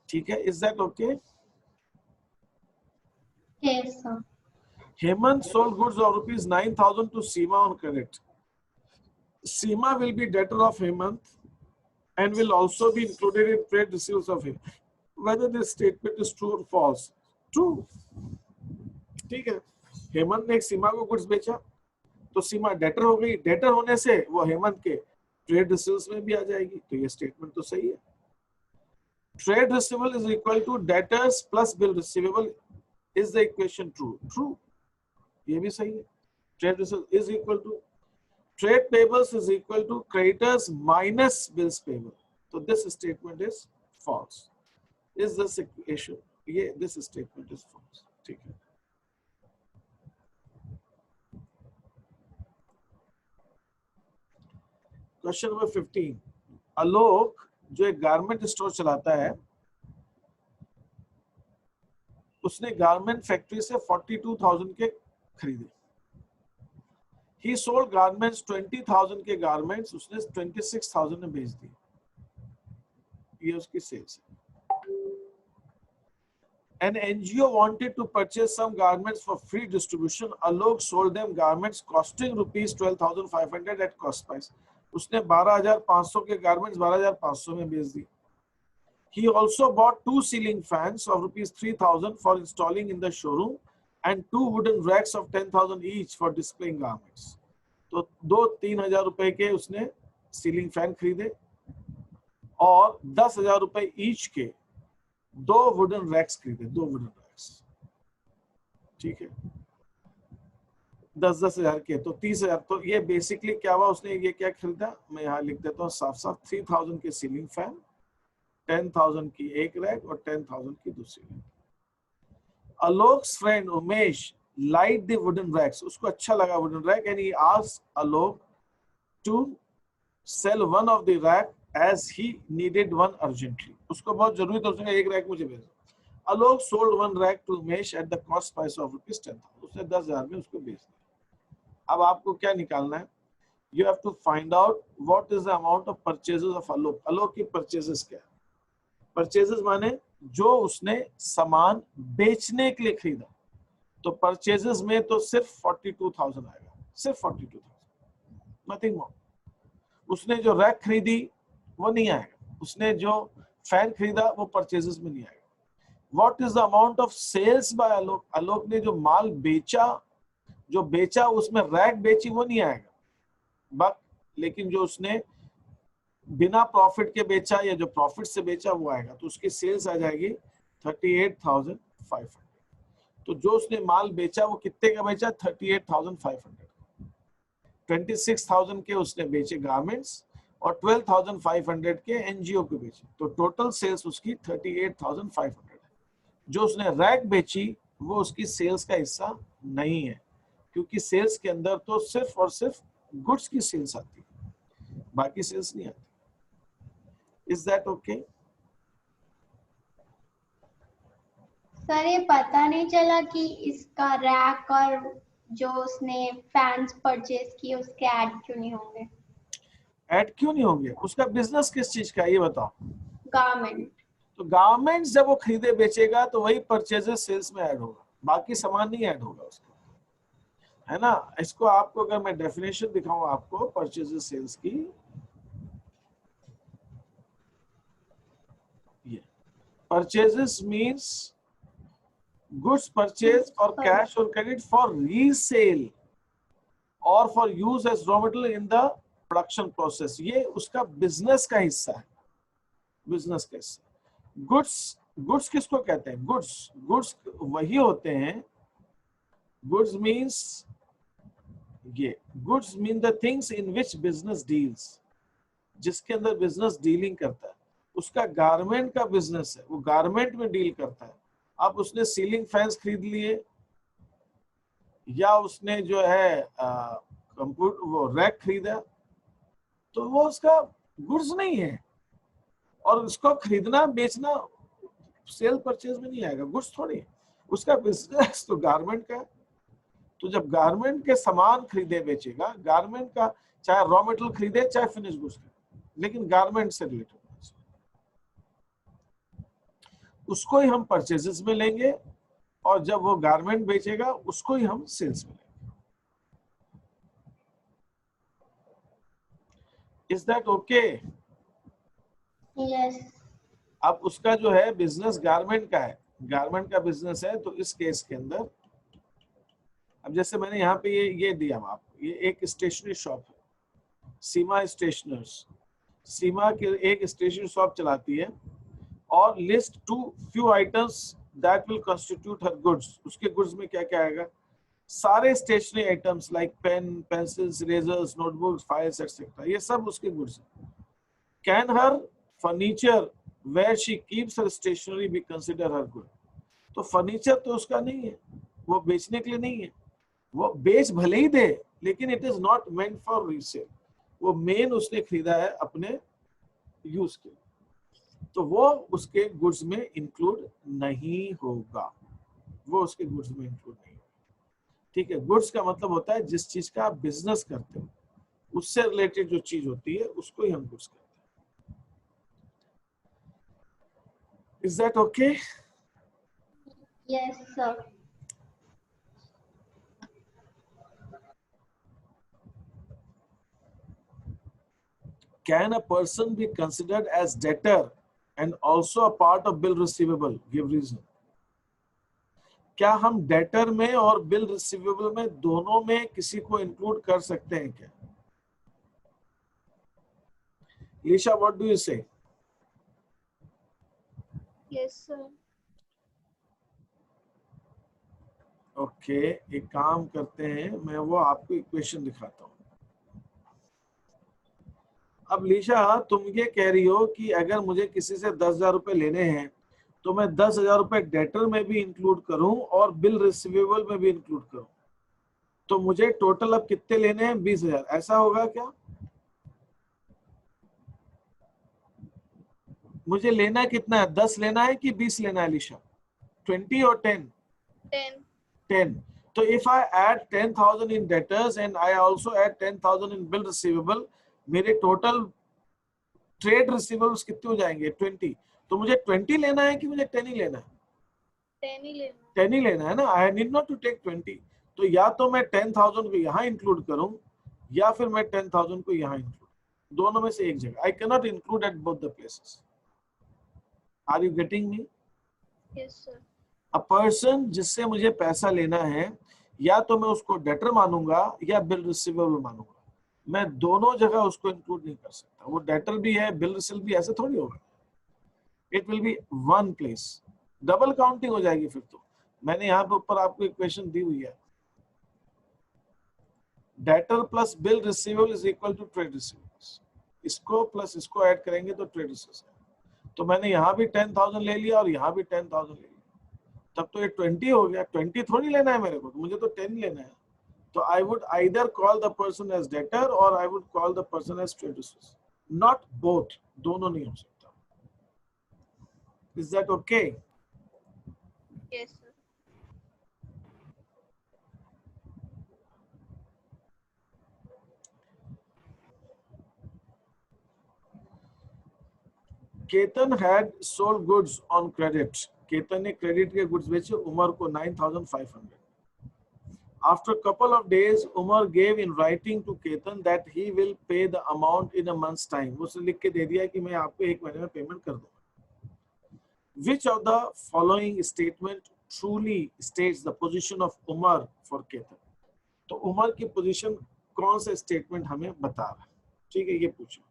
ठीक है. Is that okay? Yes sir. Hemant sold goods of rupees 9,000 to Seema on credit. Seema will be debtor of Hemant and will also be included in trade receivables of him. Whether this statement is true or false? True. ठीक है. हेमंत ने एक सीमा को goods बेचा, तो सीमा debtor हो गई. Debtor होने से वो हेमंत के ट्रेड रिसीवेबल्स में भी आ जाएगी. तो ये स्टेटमेंट तो सही है. Trade receivable is equal to debtors plus bill receivable. Is the equation true? True. ये भी सही है. Trade receivable is equal to trade payables is equal to creditors minus bills payable. So this statement is false. Is this issue? ये this statement is false. ठीक है. Question number 15. आलोक जो एक garment store चलाता है, उसने गारमेंट फैक्ट्री से 42,000 के खरीदे. He sold garments 20,000 के गारमेंट्स उसने 26,000 में बेच दिए. ये उसकी सेल्स है. An NGO wanted to purchase some garments for free distribution. Alok sold them garments costing rupees 12,500 at cost price. उसने 12,500 के गारमेंट्स 12,500 में बेच दी. He also bought 2 ceiling fans of rupees 3,000 for installing in the showroom and 2 wooden racks of 10,000 each for displaying garments. तो 2-3,000 रुपए के उसने ceiling fan खरीदे और 10,000 रुपए ईच के 2 वुडन रैक्स खरीदे. 2 वुडन रैक्स. ठीक है. 10,000 के तो 30,000. तो ये बेसिकली क्या हुआ, उसने ये क्या खरीदा, मैं यहाँ लिख देता हूँ साफ साफ. 3,000 के सीलिंग फैन, 10,000 की एक रैक और 10,000 की दूसरी rack. Alok's friend Umesh liked the wooden racks. उसको अच्छा लगा wooden rack and he asked Alok to sell one of the rack as he needed one urgently. उसको बहुत जरूरी था, उसने एक रैक मुझे भेज. Alok sold one rack to Umesh at the cost price of rupees 10,000. उसने 10,000 में उसको बेच दिया. अब आपको क्या निकालना है? You have to find out what is the amount of purchases of Alok. Alok की purchases क्या है? Purchases माने जो उसने सामान बेचने के लिए खरीदा. तो परचेजेस में तो सिर्फ 42,000 आएगा, सिर्फ 42,000, नथिंग मोर. उसने जो रैक खरीदी वो नहीं आएगा. उसने जो फैन खरीदा वो परचेजेस में नहीं आएगा. What is the amount of sales by Alok? Alok ने जो माल बेचा, जो बेचा उसमें रैक बेची वो नहीं आएगा. बट लेकिन जो उसने बिना प्रॉफिट के बेचा या जो प्रॉफिट से बेचा वो आएगा. तो उसकी सेल्स आ जाएगी 38,500. तो जो उसने माल बेचा वो कितने का बेचा? 38,500. 26,000 के उसने बेचे गारमेंट्स और 12,500 के एनजीओ को बेचे. तो टोटल सेल्स उसकी 38,500 है. जो उसने रैक बेची वो उसकी सेल्स का हिस्सा नहीं है, क्योंकि सेल्स के अंदर तो सिर्फ और सिर्फ गुड्स की सेल्स आती है, बाकी सेल्स नहीं आती. Is that okay? सर ये पता नहीं चला कि इसका रैक और जो उसने फैंस परचेज किए उसके ऐड क्यों नहीं होंगे? ऐड क्यों नहीं होंगे? उसका बिजनेस किस चीज का है ये बताओ. गारमेंट. तो गारमेंट्स जब वो खरीदे बेचेगा तो वही परचेजेस सेल्स में ऐड होगा, बाकी सामान नहीं ऐड होगा उसका, है ना. इसको आपको अगर मैं डेफिनेशन दिखाऊं आपको परचेजेस सेल्स की, ये purchases means goods purchased or cash or credit for resale or for use as raw material in the production process. ये उसका बिजनेस का हिस्सा है, बिजनेस का हिस्सा. गुड्स किसको कहते हैं? गुड्स वही होते हैं. गुड्स मीन्स ये goods mean the things in which business deals, जिसके अंदर बिजनेस डीलिंग करता है. उसका गारमेंट का बिजनेस है, वो गारमेंट में डील करता है. अब उसने सीलिंग फैंस खरीद लिए या उसने जो है कंप्यूटर वो रैक खरीदा, तो वो उसका गुड्स नहीं है. और उसको खरीदना बेचना सेल परचेज में नहीं आएगा, गुड्स थोड़ी है. उसका बिजनेस तो गारमेंट का है. तो जब गारमेंट के सामान खरीदे बेचेगा, गारमेंट का चाहे रॉ मटेरियल खरीदे चाहे फिनिश गुड्स खरीदे, लेकिन गारमेंट से रिलेटेड उसको ही हम परचेजेस में लेंगे और जब वो गारमेंट बेचेगा उसको ही हम सेल्स में लेंगे. Is that okay? यस. अब उसका जो है बिजनेस गारमेंट का है, गारमेंट का बिजनेस है. तो इस केस के अंदर अब जैसे मैंने यहाँ पे ये दिया आपको, ये एक स्टेशनरी शॉप है, सीमा स्टेशनर्स. सीमा के एक स्टेशनरी शॉप चलाती है और list to few items that will constitute her goods. उसके गुड्स में क्या क्या आएगा? सारे stationery items like pen, pencils, erasers, notebooks, files etcetera, ये सब उसके गुड्स है। Can her furniture where she keeps her stationery be consider her good? तो फर्नीचर तो उसका नहीं है, वो बेचने के लिए नहीं है, वो बेच भले ही दे लेकिन it is not meant for resale, वो मेन उसने खरीदा है अपने यूज के लिए, तो वो उसके गुड्स में इंक्लूड नहीं होगा, वो उसके गुड्स में इंक्लूड नहीं होगा। ठीक है, गुड्स का मतलब होता है जिस चीज का आप बिजनेस करते हो उससे रिलेटेड जो चीज होती है उसको ही हम गुड्स कहते हैं। Is that okay? Yes, sir. Can a person be considered as debtor and also a part of bill receivable? Give reason. क्या हम डेटर में और बिल रिसीवेबल में दोनों में किसी को इंक्लूड कर सकते हैं क्या? लीशा, व्हाट डू यू से? Yes, sir. ओके, एक काम करते हैं, मैं वो आपको इक्वेशन दिखाता हूँ। अब लीशा, तुम ये कह रही हो कि अगर मुझे किसी से 10,000 रुपए लेने हैं तो मैं 10,000 रुपए डेटर में भी इंक्लूड करूं और बिल रिसीवेबल में भी इंक्लूड करूं, तो मुझे टोटल अब कितने लेने हैं? 20,000, ऐसा होगा क्या? मुझे लेना कितना है? 10 लेना है कि 20 लेना है लीशा? 20 और 10? 10. 10. So if I add 10,000 in debtors and I also add 10,000 in bill receivable, मेरे टोटल ट्रेड रिसीवेबल्स कितने हो जाएंगे? 20. तो मुझे 20 लेना है कि मुझे 10 ही लेना है? 10 ही लेना. 10 ही लेना है ना, I need not to take 20। तो या तो मैं 10,000 को यहाँ इंक्लूड करूं या फिर मैं 10,000 को यहाँ इंक्लूड, दोनों में से एक जगह। I can not include at both the places. Are you getting me? Yes, sir. A person जिससे मुझे पैसा लेना है, या तो मैं उसको डेटर मानूंगा या बिल रिसीवेबल मानूंगा, मैं दोनों जगह उसको इंक्लूड नहीं कर सकता। वो डेटर भी है, बिल रिसीवेबल भी, ऐसे थोड़ी होगा। It will be one place, double counting हो जाएगी फिर तो। मैंने यहाँ पे ऊपर आपको इक्वेशन दी हुई है, debtor plus bill receivable is equal to trade receivables, इसको प्लस इसको ऐड करेंगे तो ट्रेड रिसीवेबल्स। तो मैंने यहाँ भी 10,000 ले लिया और यहाँ भी 10,000 ले लिया, तब तो ये 20 हो गया। 20 थोड़ी लेना है मेरे को, मुझे तो 10 लेना है। तो I would either call the person as debtor और I would call the person as trade receivables, not both, दोनों नहीं हो सकता। Is that okay? Yes, sir. Ketan had sold goods on credit. Ketan ने क्रेडिट के गुड्स बेचे उमर को 9,500. After a couple of days, Umar gave in writing to Ketan that he will pay the amount in a month's time. उसने लिख के दे दिया कि मैं आपको 1 महीने में पेमेंट कर दूंगा। Which of the following statement truly states the position of Umar for Ketan? तो उमर की पोजीशन कौन सा स्टेटमेंट हमें बता रहा है? ठीक है, ये पूछो।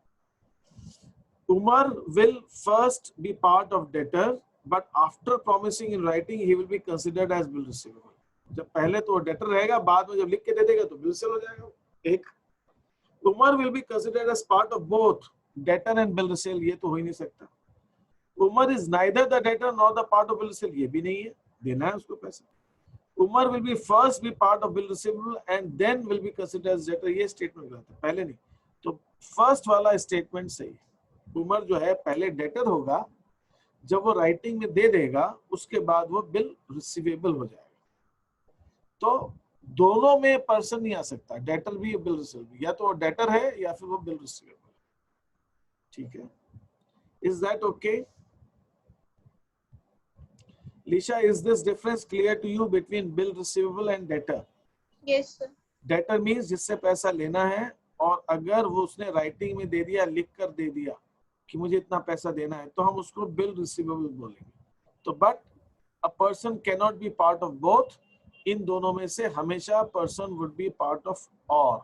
Umar will first be part of debtor, but after promising in writing, he will be considered as bill receivable. जब पहले तो डेटर रहेगा, बाद में जब लिख के दे देगा तो बिल सेल हो जाएगा। एक Umar will be considered as part of both debtor and bill sale, ये तो हो ही नहीं सकता। Umar is neither the debtor nor the part of bill sale, ये भी नहीं है, देना है उसको पैसा। Umar will be first be part of bill receivable and then will be considered as debtor, ये स्टेटमेंट गलत है, पहले नहीं। तो फर्स्ट वाला स्टेटमेंट सही है। उमर जो है पहले डेटर होगा, जब वो राइटिंग में दे देगा उसके बाद वो बिल रिसीवेबल हो जाएगा। तो दोनों में पर्सन नहीं आ सकता, डेटर भी बिल रिसीवेबल, या तो वो डेटर है या फिर वो बिल रिसीवेबल। ठीक है, is that okay? Lisha, is this difference clear to you between bill receivable and debtor? Yes, sir. Debtor means जिससे पैसा लेना है, और अगर वो उसने राइटिंग में दे दिया, लिख कर दे दिया कि मुझे इतना पैसा देना है, तो हम उसको बिल रिसीवेबल बोलेंगे। तो but a person can not be part of both, इन दोनों में से हमेशा person would be part of और,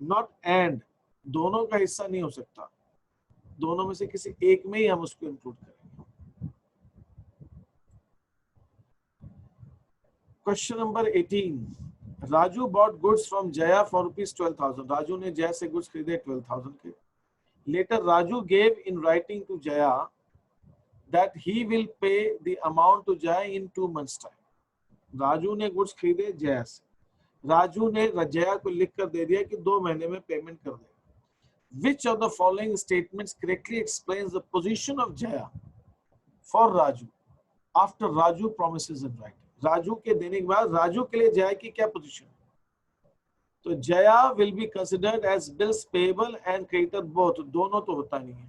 नॉट एंड, दोनों का हिस्सा नहीं हो सकता, दोनों में से किसी एक में ही हम उसको इंक्लूड करेंगे। Question number 18, Raju bought goods from Jaya for ₹12,000. Raju ने जया से गुड्स खरीदे 12,000 के. Later Raju gave in writing to Jaya that he will pay the amount to Jaya in 2 months time. Raju ने गुड्स खरीदे जया से. राजू ने जया को लिख कर दे दिया कि 2 महीने में पेमेंट कर दे. Which of the following statements correctly explains the position of Jaya for Raju after Raju promises in writing? Raju के देने के बाद राजू के लिए जया की क्या पोजीशन है? तो Jaya will be considered as bills payable and creditor both. दोनों तो होता नहीं है.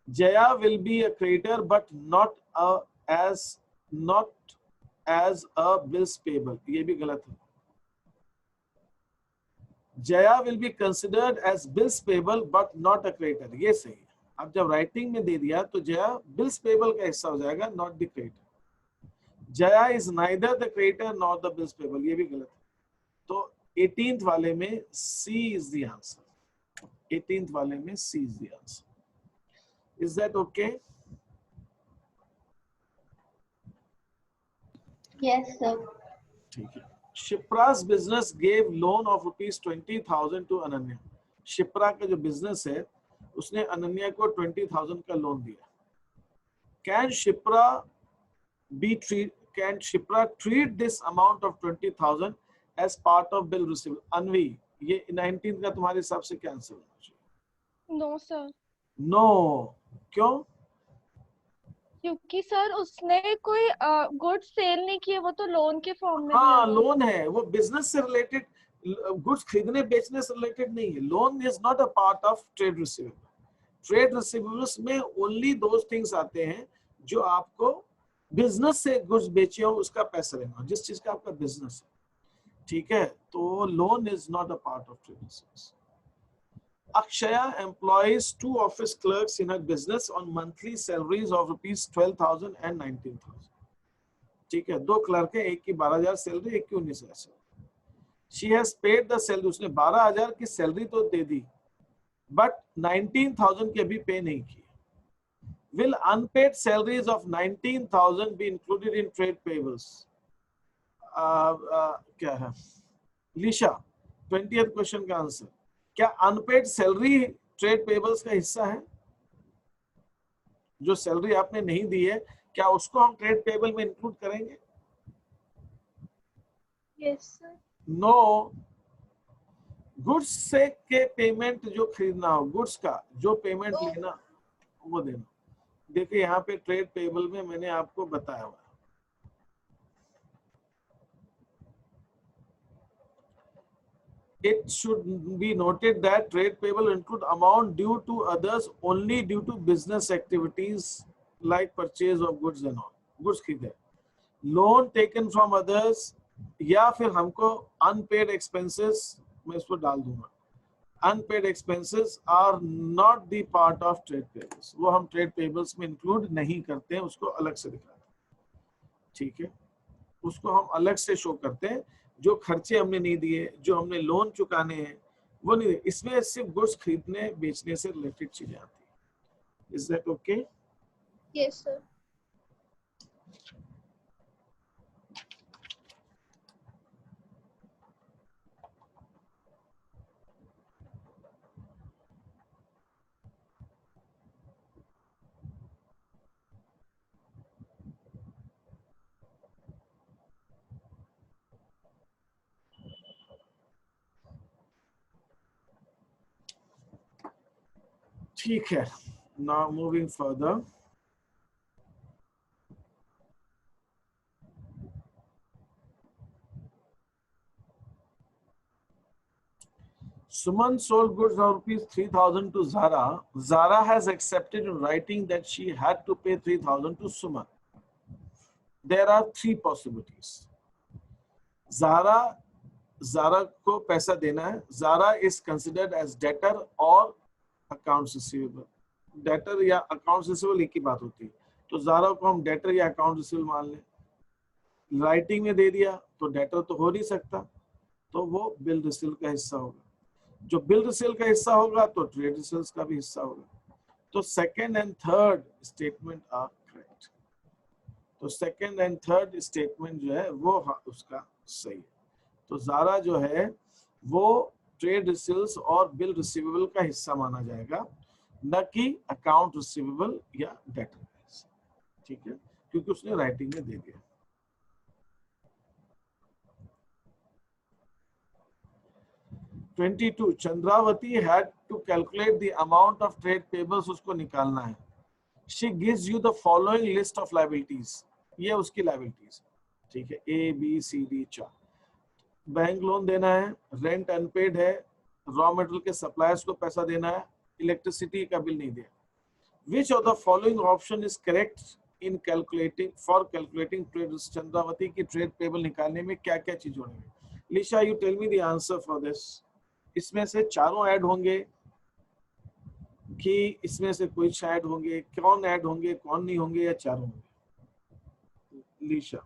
Jaya will be a creditor but not as a bills payable. ये भी गलत है. Jaya will be considered as bills payable but not a creditor. ये सही है. अब जब राइटिंग में दे दिया तो Jaya bills payable का हिस्सा हो जाएगा, not the creditor. Jaya is neither the creditor nor the bills payable. ये भी गलत है. तो 18th वाले में C is the answer. 18th वाले में C is the answer. Is that okay? Yes, sir. ठीक है. Shipra's business gave loan of ₹20,000 to Ananya. Shipra का जो बिजनेस है उसने अनन्या को 20,000 का लोन दिया. Can Shipra treat this amount of 20,000 as part of bill receivable? Anvi, ये 19 का तुम्हारे हिसाब से क्या आंसर होना चाहिए? No sir. No. क्यों? क्योंकि सर उसने कोई गुड सेल नहीं किए, वो तो लोन के फॉर्म में हाँ, दिया. लोन है, वो बिजनेस से रिलेटेड, गुड्स खरीदने बेचने से रिलेटेड नहीं है. Loan is not a part of trade receivable. Trade receivables में ओनली दोज थिंग्स आते हैं जो आपको बिजनेस से गुड्स बेचे हो उसका पैसा लेना, जिस चीज का आपका बिजनेस है. ठीक है, तो loan is not a part of trade receivables. Akshaya employs 2 office clerks in her business on monthly salaries of ₹12,000 and 19,000. ठीक है, 2 क्लर्क है, एक की 12,000 सैलरी, एक की 19,000 salary. She has paid the salary. उसने 12,000 की सैलरी तो दे दी, but 19,000 की अभी पे नहीं की. Will unpaid salaries of 19,000 be included in trade payables? क्या है? लीशा, 20th क्वेश्चन का आंसर. क्या अनपेड सैलरी ट्रेड पेबल्स का हिस्सा है? जो सैलरी आपने नहीं दी है, क्या उसको हम ट्रेड पेबल में इंक्लूड करेंगे? Yes sir. नो. गुड्स से के पेमेंट जो खरीदना हो, गुड्स का जो पेमेंट लेना वो देना. देखिए यहाँ पे ट्रेड पेबल में मैंने आपको बताया हुआ. It should be noted that trade payable include amount due to others only due to business activities like purchase of goods and all. Goods खरीदे. Loan taken from others या फिर हमको unpaid expenses, मैं इसको डाल दूंगा. Unpaid expenses are not the part of trade payables. वो हम trade payables में include नहीं करते हैं, उसको अलग से दिखाते हैं. ठीक है, उसको हम अलग से शो करते हैं. जो खर्चे हमने नहीं दिए, जो हमने लोन चुकाने हैं, वो नहीं. इसमें सिर्फ गुड्स खरीदने बेचने से रिलेटेड चीजें आती हैं. Is that okay? Yes sir. ठीक है. Now moving further. Suman sold goods of ₹3,000 to Zara. Zara has accepted in writing that she had to pay 3,000 to Suman. There are 3 possibilities. Zara को पैसा देना है. Zara is considered as debtor or accounts receivable. Debtor या accounts receivable एक ही बात होती है. तो Zara को हम debtor या accounts receivable मान लें. राइटिंग में दे दिया तो debtor तो हो नहीं सकता, तो वो bill receivable का हिस्सा होगा. जो बिल रिसेल का हिस्सा होगा तो ट्रेड रिसेल्स का भी हिस्सा होगा. तो second and third statement are correct. तो सेकंड एंड थर्ड स्टेटमेंट जो है वो उसका सही है. तो ज़ारा जो है वो ट्रेड रिसीव्स और बिल रिसीवेबल का हिस्सा माना जाएगा, न कि अकाउंट रिसीवेबल या डेटर। ठीक है, क्योंकि उसने राइटिंग में दे दिया। (22) Chandravati had to calculate the amount of trade payables, उसको निकालना है। She gives you the following list of liabilities, ये उसकी liabilities, ठीक है, A B C D 4। Bank loan देना है, रेंट अनपेड है, रॉ मटेरियल के सप्लायर्स को पैसा देना है, इलेक्ट्रिसिटी का बिल नहीं दिया। Which of the following option is correct in calculating trade? Chandravati की ट्रेड पेबल निकालने में क्या क्या चीज होंगे? Lisha, you tell me the answer for this. इसमें से चारों ऐड होंगे कि इसमें से कोई ऐड होंगे? कौन ऐड होंगे, कौन नहीं होंगे, या चारों होंगे? लीशा,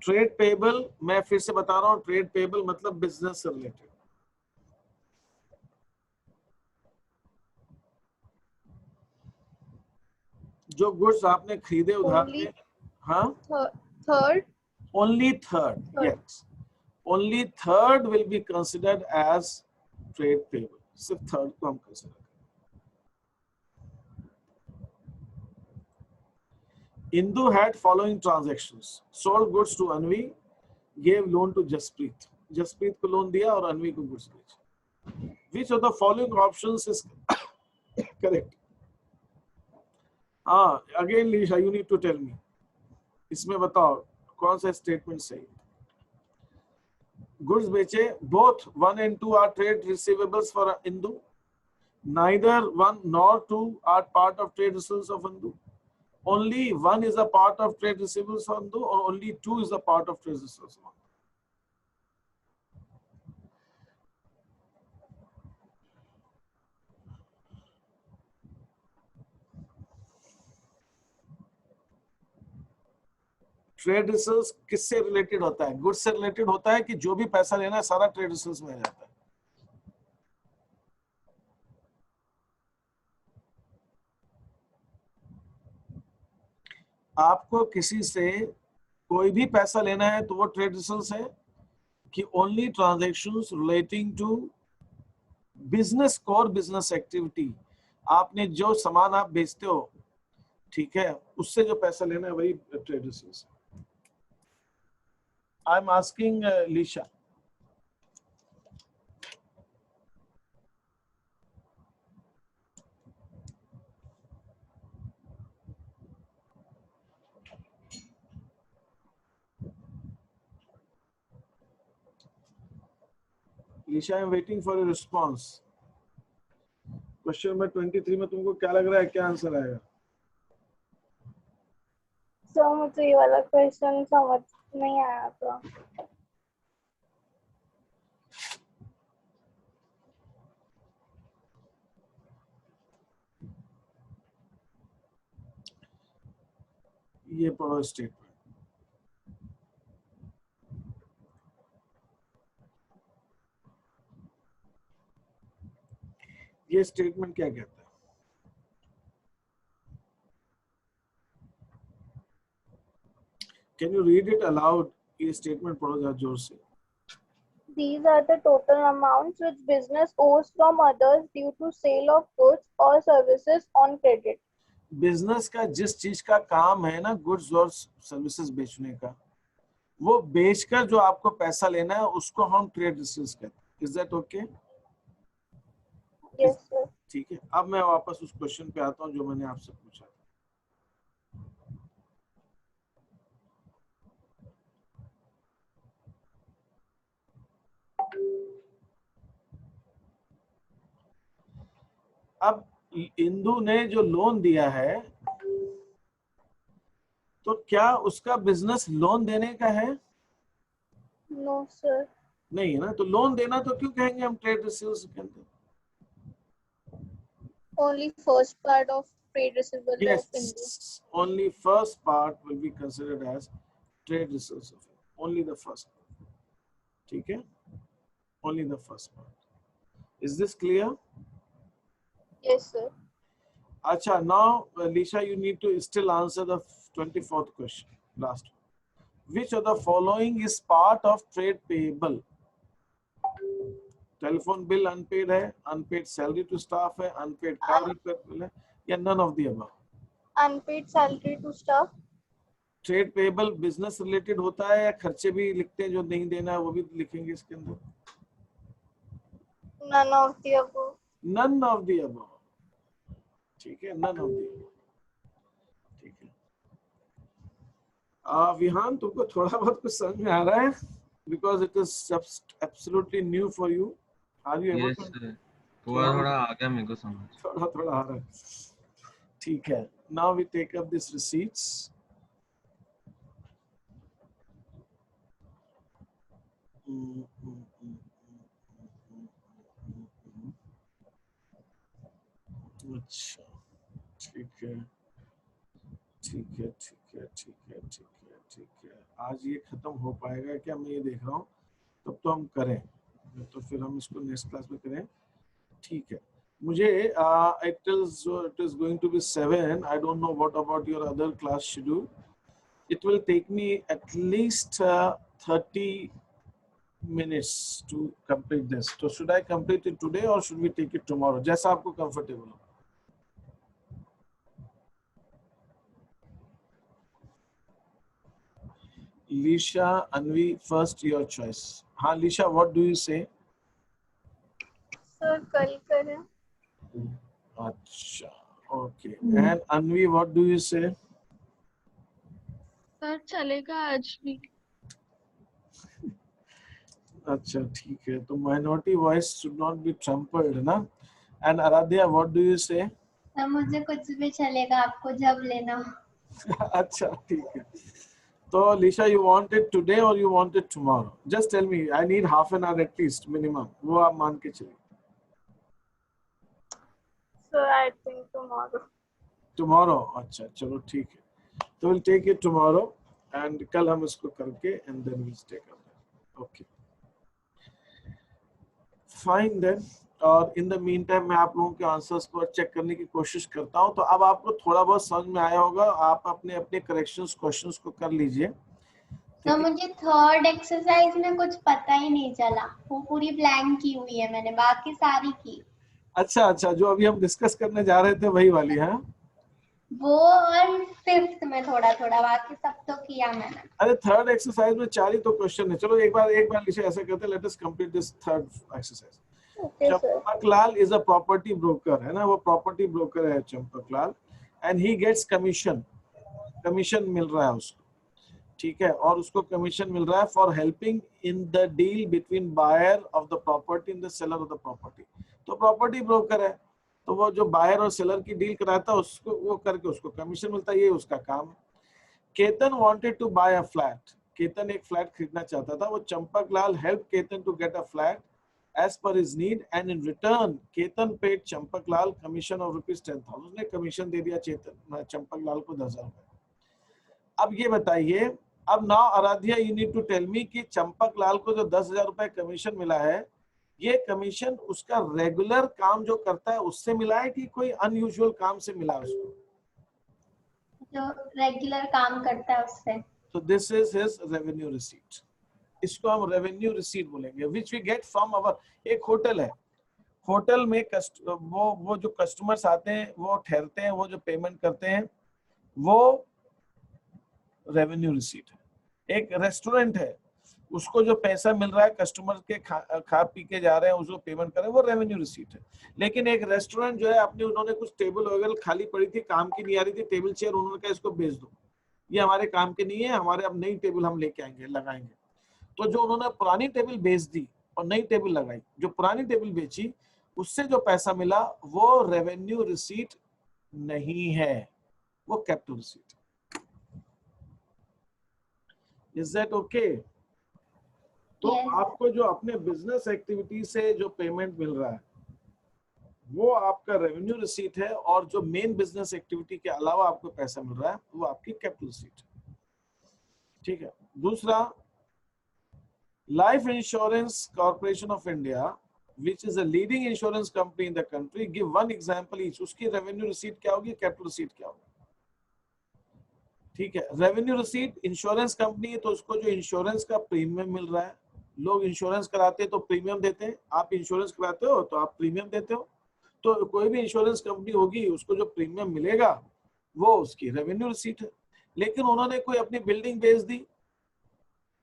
ट्रेड पेबल, मैं फिर से बता रहा हूं, ट्रेड पेबल मतलब बिजनेस से रिलेटेड। जो गुड्स आपने खरीदे उधार Only में, हाँ, third. only third, yes, only third will be considered as trade payable, सिर्फ थर्ड को हम कंसिडर करें। Indu had following transactions: sold goods to Anvi, gave loan to Jasprit, Jasprit को लोन दिया और Anvi को गुड्स बेचे। Which of the following options is correct? हाँ, again Lisha, you need to tell me, इसमें बताओ कौन सा स्टेटमेंट सही? गुड्स बेचे, both 1 and 2 are trade receivables for Indu, neither 1 nor 2 are part of trade receivables of Indu, only 1 is a part of trade receivables of Indu, or only 2 is a part of trade receivables of Indu? Trade receives किससे related होता है? Goods से related होता है कि जो भी पैसा लेना है सारा ट्रेड रिसीव्स में आ जाता है? आपको किसी से कोई भी पैसा लेना है तो वो ट्रेड रिसीव्स है कि only transactions relating to business, core business activity, आपने जो सामान आप बेचते हो, ठीक है, उससे जो पैसा लेना है वही trade receives. I am asking Lisha, Lisha, I am waiting for your response. Question number 23 में तुमको क्या लग रहा है, क्या आंसर आएगा? सर मुझे ये वाला क्वेश्चन समझ नहीं आया था। ये पढ़ो स्टेटमेंट। ये स्टेटमेंट क्या कहता है? Can you read it allowed? ये स्टेटमेंट पढ़ो जरा जोर से। These are the total amounts which business owes from others due to sale of goods or services on credit. Business का जिस चीज का काम है ना, गुड्स और सर्विसेज बेचने का, वो बेचकर जो आपको पैसा लेना है उसको हम ट्रेड रिसीव्स कहते हैं। Is that okay? Yes sir. ठीक है, अब मैं वापस उस क्वेश्चन पे आता हूँ जो मैंने आपसे पूछा। अब इंदु ने जो लोन दिया है, तो क्या उसका बिजनेस लोन देने का है? No sir. नहीं है ना, तो लोन देना तो क्यों कहेंगे हम ट्रेड रिसीव्स के अंदर? Only first part of trade receivable of Indu. Yes, only first part will be considered as trade receivals of Indu. Only the first part. ठीक है? Only the first part. Is this clear? Yes sir. Acha, now Lisha, you need to still answer the 24th question, last one. Which of the following is part of trade payable? Telephone bill unpaid है, unpaid salary to staff है, unpaid car repair bill है, या none of the above? Unpaid salary to staff. Trade payable business related होता है या खर्चे भी लिखते हैं जो नहीं देना है वो भी लिखेंगे इसके अंदर? None of the above. None of the above, ठीक है, नन ऑफ द अबव, ठीक है। विहान, तुमको थोड़ा बहुत कुछ समझ में आ रहा है? Because it is absolutely new for you. Are you able yes to? Sir, थोड़ा थोड़ा आ गया मेरे को समझ। थोड़ा थोड़ा आ रहा है, ठीक है। Now we take up this receipts. अच्छा, ठीक है, ठीक है, ठीक है, ठीक है, ठीक है, ठीक है। आज ये खत्म हो पाएगा क्या, मैं ये देख रहा हूँ, तब तो हम करें, तो फिर हम इसको नेक्स्ट क्लास में करें, ठीक है। मुझे it is going to be 7. I don't know what about your other class schedule. It will take me at least 30 minutes to complete this. So should I complete it today or should we take it tomorrow? जैसा आपको comfortable हो। Lisha, Anvi, first your choice. हाँ Lisha, what do you say? Sir, कल करें. अच्छा, okay. And Anvi, what do you say? Sir चलेगा आज भी. अच्छा, ठीक है, तो minority voice should not be trampled, ना? And Aradhya, what do you say? Sir मुझे कुछ भी चलेगा, आपको जब लेना हो. अच्छा, ठीक है। तो Lisha, you want it today or you want it tomorrow? Just tell me. I need half an hour at least minimum. वो आप मान के चलिए। Sir, I think tomorrow. Tomorrow, अच्छा, चलो ठीक है। तो we'll take it tomorrow and कल हम इसको करके and then we'll take up. Okay. Fine then. और इन द मीन टाइम मैं आप लोगों के आंसर्स को चेक करने की कोशिश करता हूं। तो अब आपको थोड़ा बहुत समझ में आया होगा, आप अपने अपने करेक्शंस क्वेश्चंस को कर लीजिए। तो मुझे थर्ड एक्सरसाइज में कुछ पता ही नहीं चला, वो पूरी ब्लैंक की हुई है मैंने, बाकी सारी की। अच्छा अच्छा, जो अभी हम डिस्कस करने जा रहे थे वही वाली है? वो और फिफ्थ में थोड़ा थोड़ा, बाकी सब तो किया मैंने। अरे थर्ड एक्सरसाइज में 4 ही तो क्वेश्चन है। चलो एक बार लिखिए, ऐसा करते हैं, let us complete this third exercise. Okay, sir. Champaklal is a property broker, है ना, वो प्रॉपर्टी ब्रोकर है Champaklal, and he gets commission मिल रहा है उसको, ठीक है, और उसको कमीशन मिल रहा है for helping in the deal between buyer of the property and the seller of the property. तो प्रॉपर्टी ब्रोकर है, तो वो जो बायर और सेलर की डील कराता है उसको, वो करके उसको कमीशन मिलता है, ये उसका काम है। Ketan wanted to buy a flat, Ketan एक फ्लैट खरीदना चाहता था, वो Champaklal help Ketan to get a flat as per his need, and in return Ketan paid Champaklal commission of ₹10,000. उसने कमीशन दे दिया चंपकलाल को 10,000 रुपए। अब ये बताइए, अब now Aaradhya you need to tell me कि चंपकलाल को जो 10,000 रुपए कमीशन मिला है, ये कमीशन उसका रेगुलर काम जो करता है उससे मिला है कि कोई अनयूजुअल काम से मिला है उसको? जो रेगुलर काम करता है उससे। तो this is his revenue receipt, इसको हम रेवेन्यू रिसीट बोलेंगे, which we get from our. एक होटल है, होटल में वो जो कस्टमर्स आते हैं, वो ठहरते हैं, वो जो पेमेंट करते हैं, वो रेवेन्यू रिसीट है। एक रेस्टोरेंट है, उसको जो पैसा मिल रहा है कस्टमर के खा पी के जा रहे हैं, उसको पेमेंट कर रहे हैं, वो रेवेन्यू रिसीट है। लेकिन एक रेस्टोरेंट जो है, अपने उन्होंने कुछ टेबल वगैरह खाली पड़ी थी, काम की नहीं आ रही थी टेबल चेयर, उन्होंने कहा इसको बेच दो, ये हमारे काम के नहीं है, हमारे अब नई टेबल हम लेके आएंगे, लगाएंगे। तो जो उन्होंने पुरानी टेबल बेच दी और नई टेबल लगाई, जो पुरानी टेबल बेची उससे जो पैसा मिला वो रेवेन्यू रिसीट नहीं है, वो capital receipt. Is that okay? तो आपको जो अपने बिजनेस एक्टिविटी से जो पेमेंट मिल रहा है वो आपका रेवेन्यू रिसीट है, और जो मेन बिजनेस एक्टिविटी के अलावा आपको पैसा मिल रहा है वो आपकी कैपिटल रिसीट है, ठीक है। दूसरा, Life Insurance Corporation of India, which is a leading insurance company in the country, give one example each. उसकी रेवेन्यू रिसीट क्या होगी, कैपिटल रिसीट क्या होगी? ठीक है। रेवेन्यू रिसीट, इंश्योरेंस कंपनी है तो उसको जो इंश्योरेंस का प्रीमियम मिल रहा है, लोग इंश्योरेंस कराते हैं तो प्रीमियम देते हैं, आप इंश्योरेंस कराते हो तो आप प्रीमियम देते हो, तो कोई भी इंश्योरेंस कंपनी होगी उसको जो प्रीमियम मिलेगा वो उसकी रेवेन्यू रिसीट है। लेकिन उन्होंने कोई अपनी बिल्डिंग बेच दी,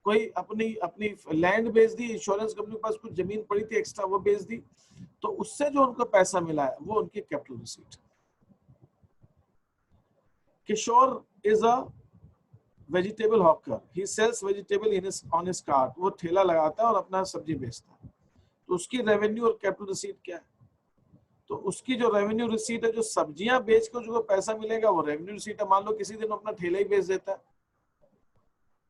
कोई अपनी अपनी लैंड बेच दी, इंश्योरेंस कंपनी के पास कुछ जमीन पड़ी थी एक्स्ट्रा वो बेच दी, तो उससे जो उनको पैसा मिला है वो उनकी कैपिटल रिसीट है। Kishore is a vegetable hawker, he sells vegetable in on his cart, वो ठेला लगाता है और अपना सब्जी बेचता है, तो उसकी रेवेन्यू और कैपिटल रिसीट क्या है? तो उसकी जो रेवेन्यू रिसीट है, जो सब्जियां बेच कर जो पैसा मिलेगा वो रेवेन्यू रिसीट है। मान लो किसी दिन अपना ठेला ही बेच देता है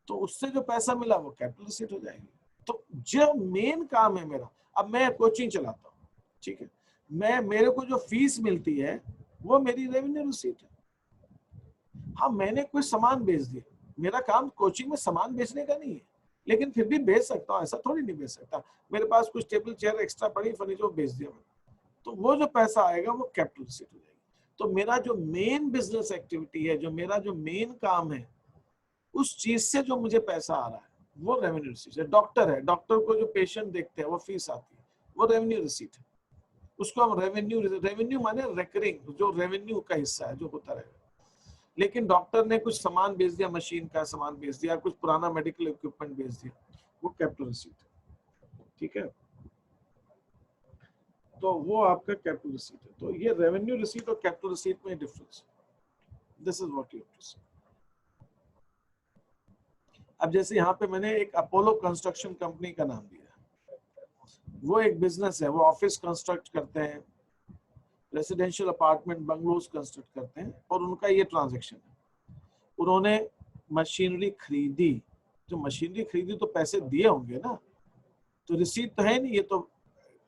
तो उससे जो पैसा मिला वो कैपिटल रिसीट हो जाएगी। तो जो मेन काम है मेरा, अब मैं कोचिंग चलाता हूँ, ठीक है, मैं मेरे को जो फीस मिलती है वो मेरी रेवेन्यू रिसीट है। हाँ, मैंने कोई सामान बेच दिया, मेरा काम कोचिंग में सामान बेचने का नहीं है, लेकिन फिर भी बेच सकता हूँ, ऐसा थोड़ी नहीं बेच सकता। मेरे पास कुछ टेबल चेयर एक्स्ट्रा पड़ी, फर्नीचर बेच दिया मैंने, तो वो जो पैसा आएगा वो कैपिटल रिसीट हो जाएगी। तो मेरा जो मेन बिजनेस एक्टिविटी है, जो मेरा जो मेन काम है, उस चीज से जो मुझे पैसा आ रहा है वो रेवेन्यू रिसीट है। डॉक्टर है, डॉक्टर को जो पेशेंट देखते हैं वो फीस आती है, वो रेवेन्यू रिसीट है, उसको हम रेवेन्यू माने रिकरिंग, जो रेवेन्यू का हिस्सा है जो होता रहेगा। लेकिन डॉक्टर ने कुछ सामान बेच दिया, मशीन का सामान बेच दिया, कुछ पुराना मेडिकल इक्विपमेंट बेच दिया, वो कैपिटल रिसीट है, ठीक है। तो वो आपका कैपिटल रिसीट है। तो ये रेवेन्यू रिसीट और कैपिटल रिसीट में difference, this is what you have to see. अब जैसे यहाँ पे मैंने एक अपोलो कंस्ट्रक्शन कंपनी का नाम दिया, वो एक बिजनेस है, वो ऑफिस कंस्ट्रक्ट करते हैं, रेसिडेंशियल अपार्टमेंट बंगलोज कंस्ट्रक्ट करते हैं, और उनका ये ट्रांजैक्शन है। उन्होंने मशीनरी खरीदी, जो मशीनरी खरीदी तो पैसे दिए होंगे ना, तो रिसीट तो है नहीं, ये तो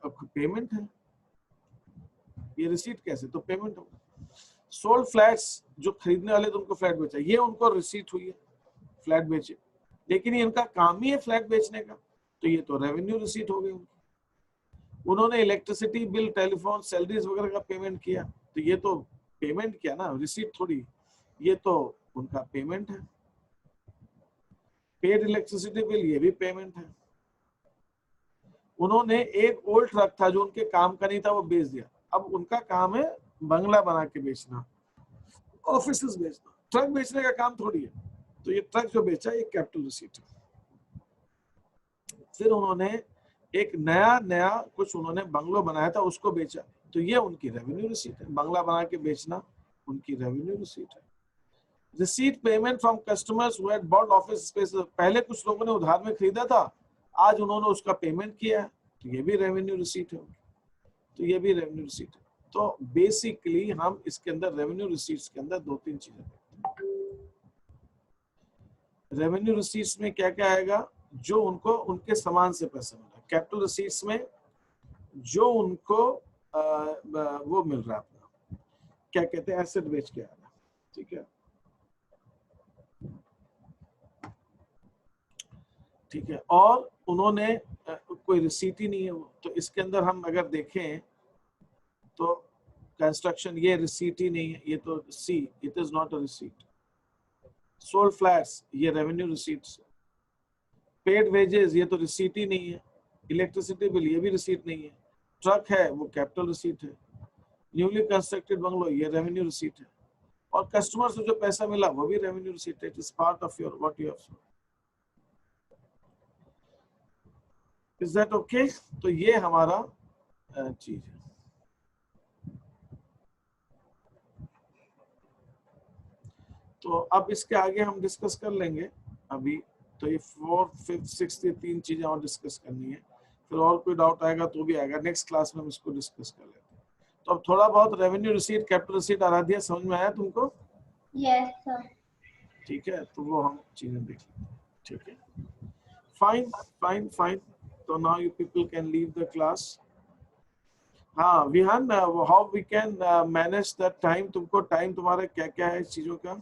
पेमेंट है, ये रिसीट कैसे? तो पेमेंट होगा। सोल्ड फ्लैट्स, जो खरीदने वाले तो उनको फ्लैट बेचा, ये उनको रिसीट हुई है, फ्लैट बेचे, लेकिन ये इनका काम ही है फ्लैट बेचने का, तो ये तो रेवेन्यू रिसीट हो गई। उन्होंने इलेक्ट्रिसिटी बिल, टेलीफोन, सैलरीज वगैरह का पेमेंट किया, तो ये तो पेमेंट किया ना, रिसीट थोड़ी, ये तो उनका पेमेंट है। पेड इलेक्ट्रिसिटी बिल, ये भी पेमेंट है। उन्होंने एक ओल्ड ट्रक था जो उनके काम का नहीं था, वो बेच दिया, अब उनका काम है बंगला बना के बेचना, ऑफिसेस बेचना, ट्रक बेचने का काम थोड़ी है, तो ये ट्रक जो बेचा ये कैपिटल रिसीट है। फिर उन्होंने एक नया कुछ उन्होंने बंगलो बनाया था, उसको बेचा, तो ये उनकी रेवेन्यू रिसीट है। बंगला बना के बेचना उनकी रेवेन्यू रिसीट है। Receipt payment from customers who had bought office space, पहले कुछ लोगों ने उधार में खरीदा था, आज उन्होंने उसका पेमेंट किया, तो ये भी रेवेन्यू रिसीट है, तो ये भी रेवेन्यू रिसीट है। तो बेसिकली हम इसके अंदर रेवेन्यू रिसीट्स के अंदर दो तीन चीजें देखते हैं। रेवेन्यू रिसीट्स में क्या क्या आएगा? जो उनको उनके सामान से पैसा मिला। कैपिटल रिसीट्स में जो उनको वो मिल रहा है, अपना क्या कहते हैं, एसेट बेच के आ रहा है, ठीक है, ठीक है। और उन्होंने कोई रिसीट ही नहीं है वो, तो इसके अंदर हम अगर देखें तो कंस्ट्रक्शन, ये रिसीट ही नहीं है, ये तो see, it is not a receipt. Sold flats, ये रेवेन्यू रिसीट्स। पेड वेजेस, ये तो रिसीट ही नहीं है। इलेक्ट्रिसिटी बिल, ये भी रिसीट नहीं है। ट्रक है, वो कैपिटल रिसीट है। न्यूली कंस्ट्रक्टेड बंगलो, ये रेवेन्यू रिसीट है। और कस्टमर से जो पैसा मिला वो भी रेवेन्यू रिसीट है। It is part of your what you have sold. Is that okay? तो ये हमारा चीज है। तो अब इसके आगे हम डिस्कस कर लेंगे। अभी तो ये 4th, 5th, 6th, ये तीन चीजें और डिस्कस करनी है, फिर और कोई डाउट आएगा तो भी आएगा, नेक्स्ट क्लास में हम इसको डिस्कस कर लेते हैं। तो अब थोड़ा बहुत revenue receipt, capital receipt, Aaradhya समझ में आया तुमको? Yes sir. ठीक है, तो वो हम चीजें देख लेते हैं, ठीक है। फाइन फाइन फाइन, तो now you people can leave the class. हाँ Vihaan, how we can manage the time? तुमको टाइम तुम्हारा क्या क्या है इस चीजों का?